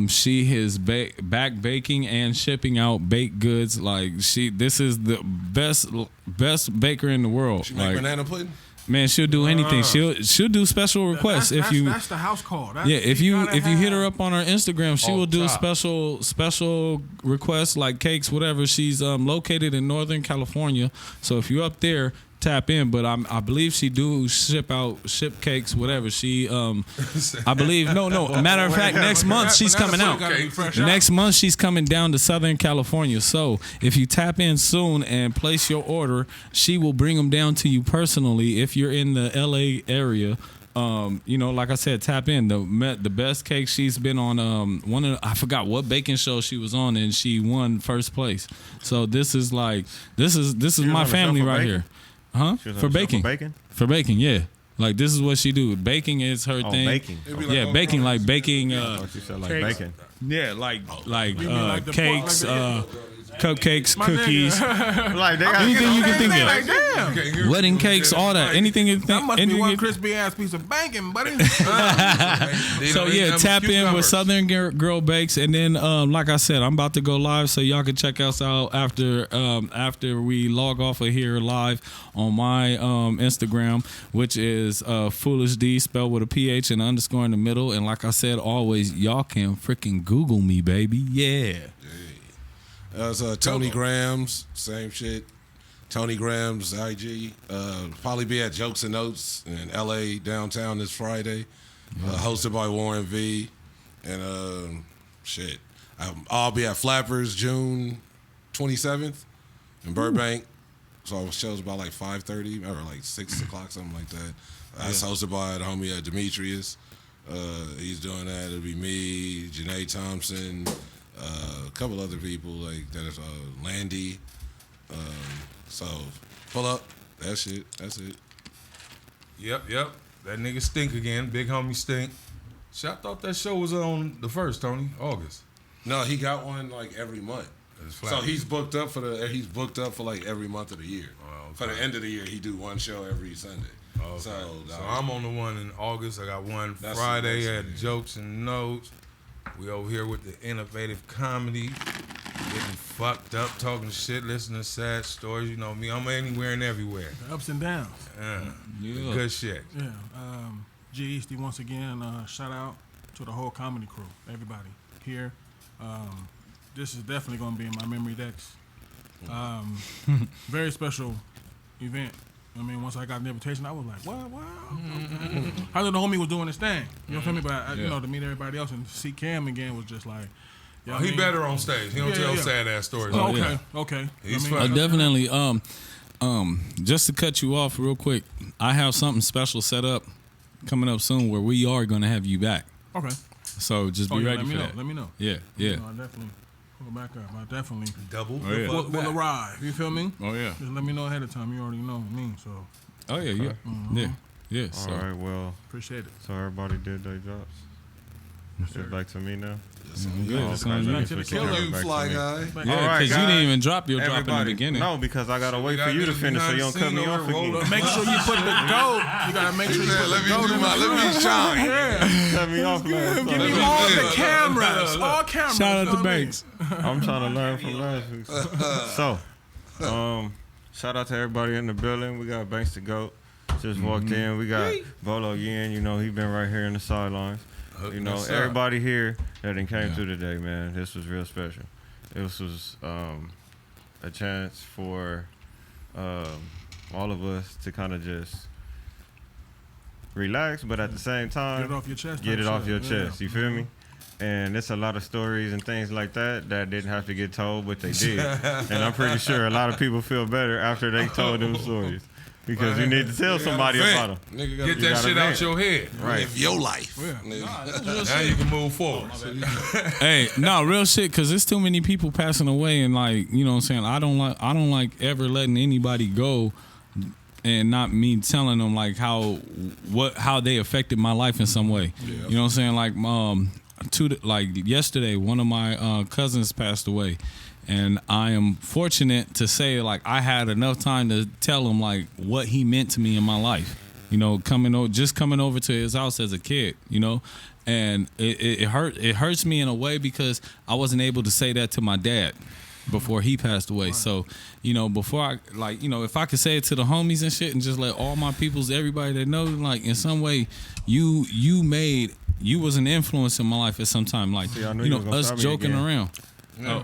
She is back baking and shipping out baked goods. Like this is the best baker in the world. She make banana pudding? Man, she'll do anything. She'll do special requests That's the house call. if you hit her up on her Instagram, she will do special requests like cakes, whatever. She's located in Northern California, so if you're up there, tap in, but I believe she do ship cakes, whatever. She I believe no. Matter of fact, next month she's coming out. Next month she's coming down to Southern California. So if you tap in soon and place your order, she will bring them down to you personally. If you're in the LA area. Like I said, tap in. The best cake, she's been on I forgot what baking show she was on, and she won first place. So this is my family right here. Huh? For baking. For baking, yeah. Like this is what she do. Baking is her thing. Baking. Yeah, baking like baking she said like cakes. Bacon. Yeah, like cakes, cupcakes, cookies, like they got anything you can think of. Like, damn. Wedding cakes, all that. Anything you think. That must be one crispy ass piece of bacon, buddy. So yeah, tap in with Southern Girl Bakes, and then like I said, I'm about to go live, so y'all can check us out after we log off of here live on my Instagram, which is Foolish Dee, spelled with a PH and underscore in the middle. And like I said, always y'all can freaking Google me, baby. Yeah. That's Tony Gramz, same shit. Tony Gramz, IG. Probably be at Jokes and Notes in LA downtown this Friday. Hosted by Warren V. And shit. I'll be at Flappers June 27th in Burbank. So our show's about like 5:30 or like 6 o'clock, something like that. That's hosted by the homie Demetrius. He's doing that. It'll be me, Janae Thompson, a couple other people like that is Landy. So pull up. That's it. Yep. That nigga Stynk again. Big homie Stynk. Shit, I thought that show was on the 1st, Tony. August. No, he got one like every month. So he's booked up for like every month of the year. Oh, okay. For the end of the year, he do one show every Sunday. Okay. So I'm on the one in August. I got one Friday at Jokes and Notes. We over here with the innovative comedy, getting fucked up, talking shit, listening to sad stories. You know me, I'm anywhere and everywhere. The ups and downs. Yeah. Good shit. Yeah. Easty once again. Shout out to the whole comedy crew, everybody here. This is definitely gonna be in my memory decks. Very special event. I mean, once I got the invitation, I was like, "Wow, wow!" Okay. I know the homie was doing his thing. You know what I mean? But you know, to meet everybody else and see Cam again was just like, he better on stage. He don't tell sad ass stories. Okay. He's definitely. Just to cut you off real quick, I have something special set up coming up soon where we are gonna have you back. Okay. So just be ready for that. Let me know. Yeah. I definitely pull back up. I definitely double will arrive. You feel me? Oh yeah. Just let me know ahead of time. You already know me. So. Oh yeah. Mm-hmm. Yeah. All right. Well. Appreciate it. So everybody did their jobs. It's back to me now. Good. You fly guy. Yeah, because you didn't even drop your drop in the beginning. No, because I gotta wait for you to finish so you don't cut me off again. Make sure you put the goat. You gotta make sure you put the goat in Let me shine. Yeah. Cut me off, man. Give me all the cameras. All cameras. Shout out to Banks. I'm trying to learn from last week. So, shout out to everybody in the building. We got Banks the Goat. Just walked in. We got Volo Yin. You know, he been right here in the sidelines. You know, everybody here that came through today, man. This was real special. This was a chance for all of us to kind of just relax, but at the same time, get it off your chest. You feel me? And it's a lot of stories and things like that didn't have to get told, but they did. And I'm pretty sure a lot of people feel better after they told them stories. Because you need to tell somebody about them. Get that shit out your head. Right. Live your life. Now you can move forward. Hey, no, real shit, because there's too many people passing away, and like, you know what I'm saying, I don't like ever letting anybody go and not me telling them like how they affected my life in some way. Yeah. You know what I'm saying? Like yesterday, one of my cousins passed away. And I am fortunate to say, like, I had enough time to tell him, like, what he meant to me in my life. You know, coming over to his house as a kid, you know. And it hurts me in a way because I wasn't able to say that to my dad before he passed away. Right. So, you know, before I, like, you know, if I could say it to the homies and shit and just let all my peoples, everybody that know, like, in some way, you was an influence in my life at some time. Like, you know, us joking around. Yeah.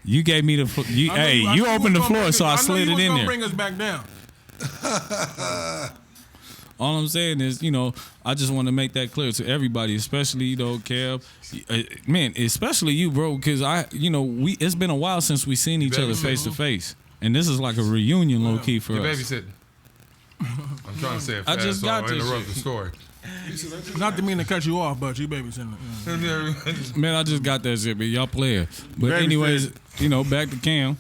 You gave me the you opened the floor, so I slid it in there. Bring us back down. All I'm saying is, I just want to make that clear to everybody, especially, Kev. Man, especially you, bro, because it's been a while since we seen each other face to face. And this is like a reunion low key for us. Babysitting. I'm trying to say it fast I just got so I this interrupt shit. the story. Not to mean to cut you off, but you babysitting. Man, I just got that shit, man. Y'all play it. But anyways, back to Cam.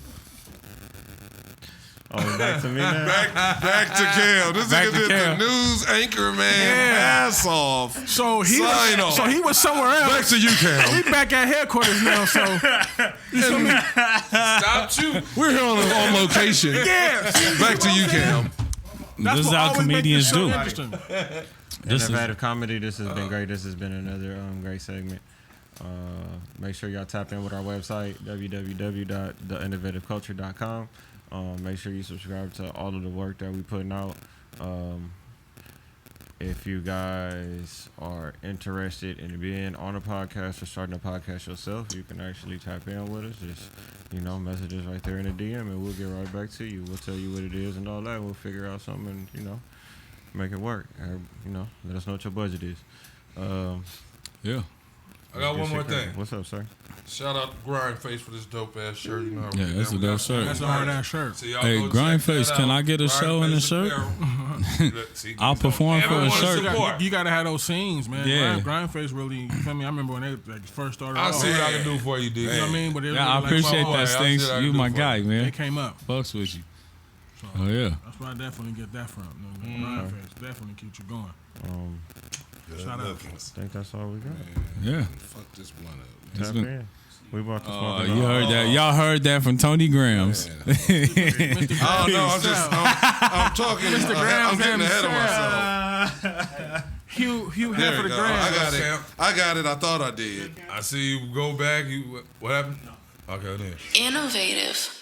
Oh, back to me now? Back to Cam. This Back nigga to did Cam. the news anchor man ass off. So he Sign off. was somewhere else. Back to you, Cam. We back at headquarters now, so you feel me? Stop you. We're here on location. Yeah. Back to you, Cam. That's This is what how always make comedians this show do. interesting. Innovative comedy. This has been great. This has been another great segment. Make sure y'all tap in with our website, www.theinnovativeculture.com. Make sure you subscribe to all of the work that we putting out. If you guys are interested in being on a podcast or starting a podcast yourself, you can actually tap in with us. Just, message us right there in the DM and we'll get right back to you. We'll tell you what it is and all that. We'll figure out something and, make it work. Let us know what your budget is. Yeah. I got one more thing. What's up, sir? Shout out to Grindface for this dope ass shirt. You know how we Yeah, do that's that. a We dope got shirt. That's a hard ass shirt. So y'all Hey, go check Grindface, that can out. I get a show in the Grindface shirt? apparel. See, I'll perform for a everyone shirt. support. You gotta have those scenes, man. Yeah. Grindface really, you feel me? I remember when they first started I'll off. see what I can do for you, D. You know what I mean? But it Yeah, I really, appreciate boy, that, I'll see what I Stynk. can You do my for guy, you. they man. came up. Fucks with you. Oh, yeah. That's where I definitely get that from. Grindface definitely keeps you going. Shout out. I think that's all we got. Yeah. Fuck this blunt up. Tap been- in. We bought the Oh, smoke. you heard that. Y'all heard that from Tony Gramz. I don't know. I'm talking. I'm getting ahead of myself. Hugh There half of you the go. grand. I got it. I thought I did. I see you go back. What happened? Okay, then. Innovative.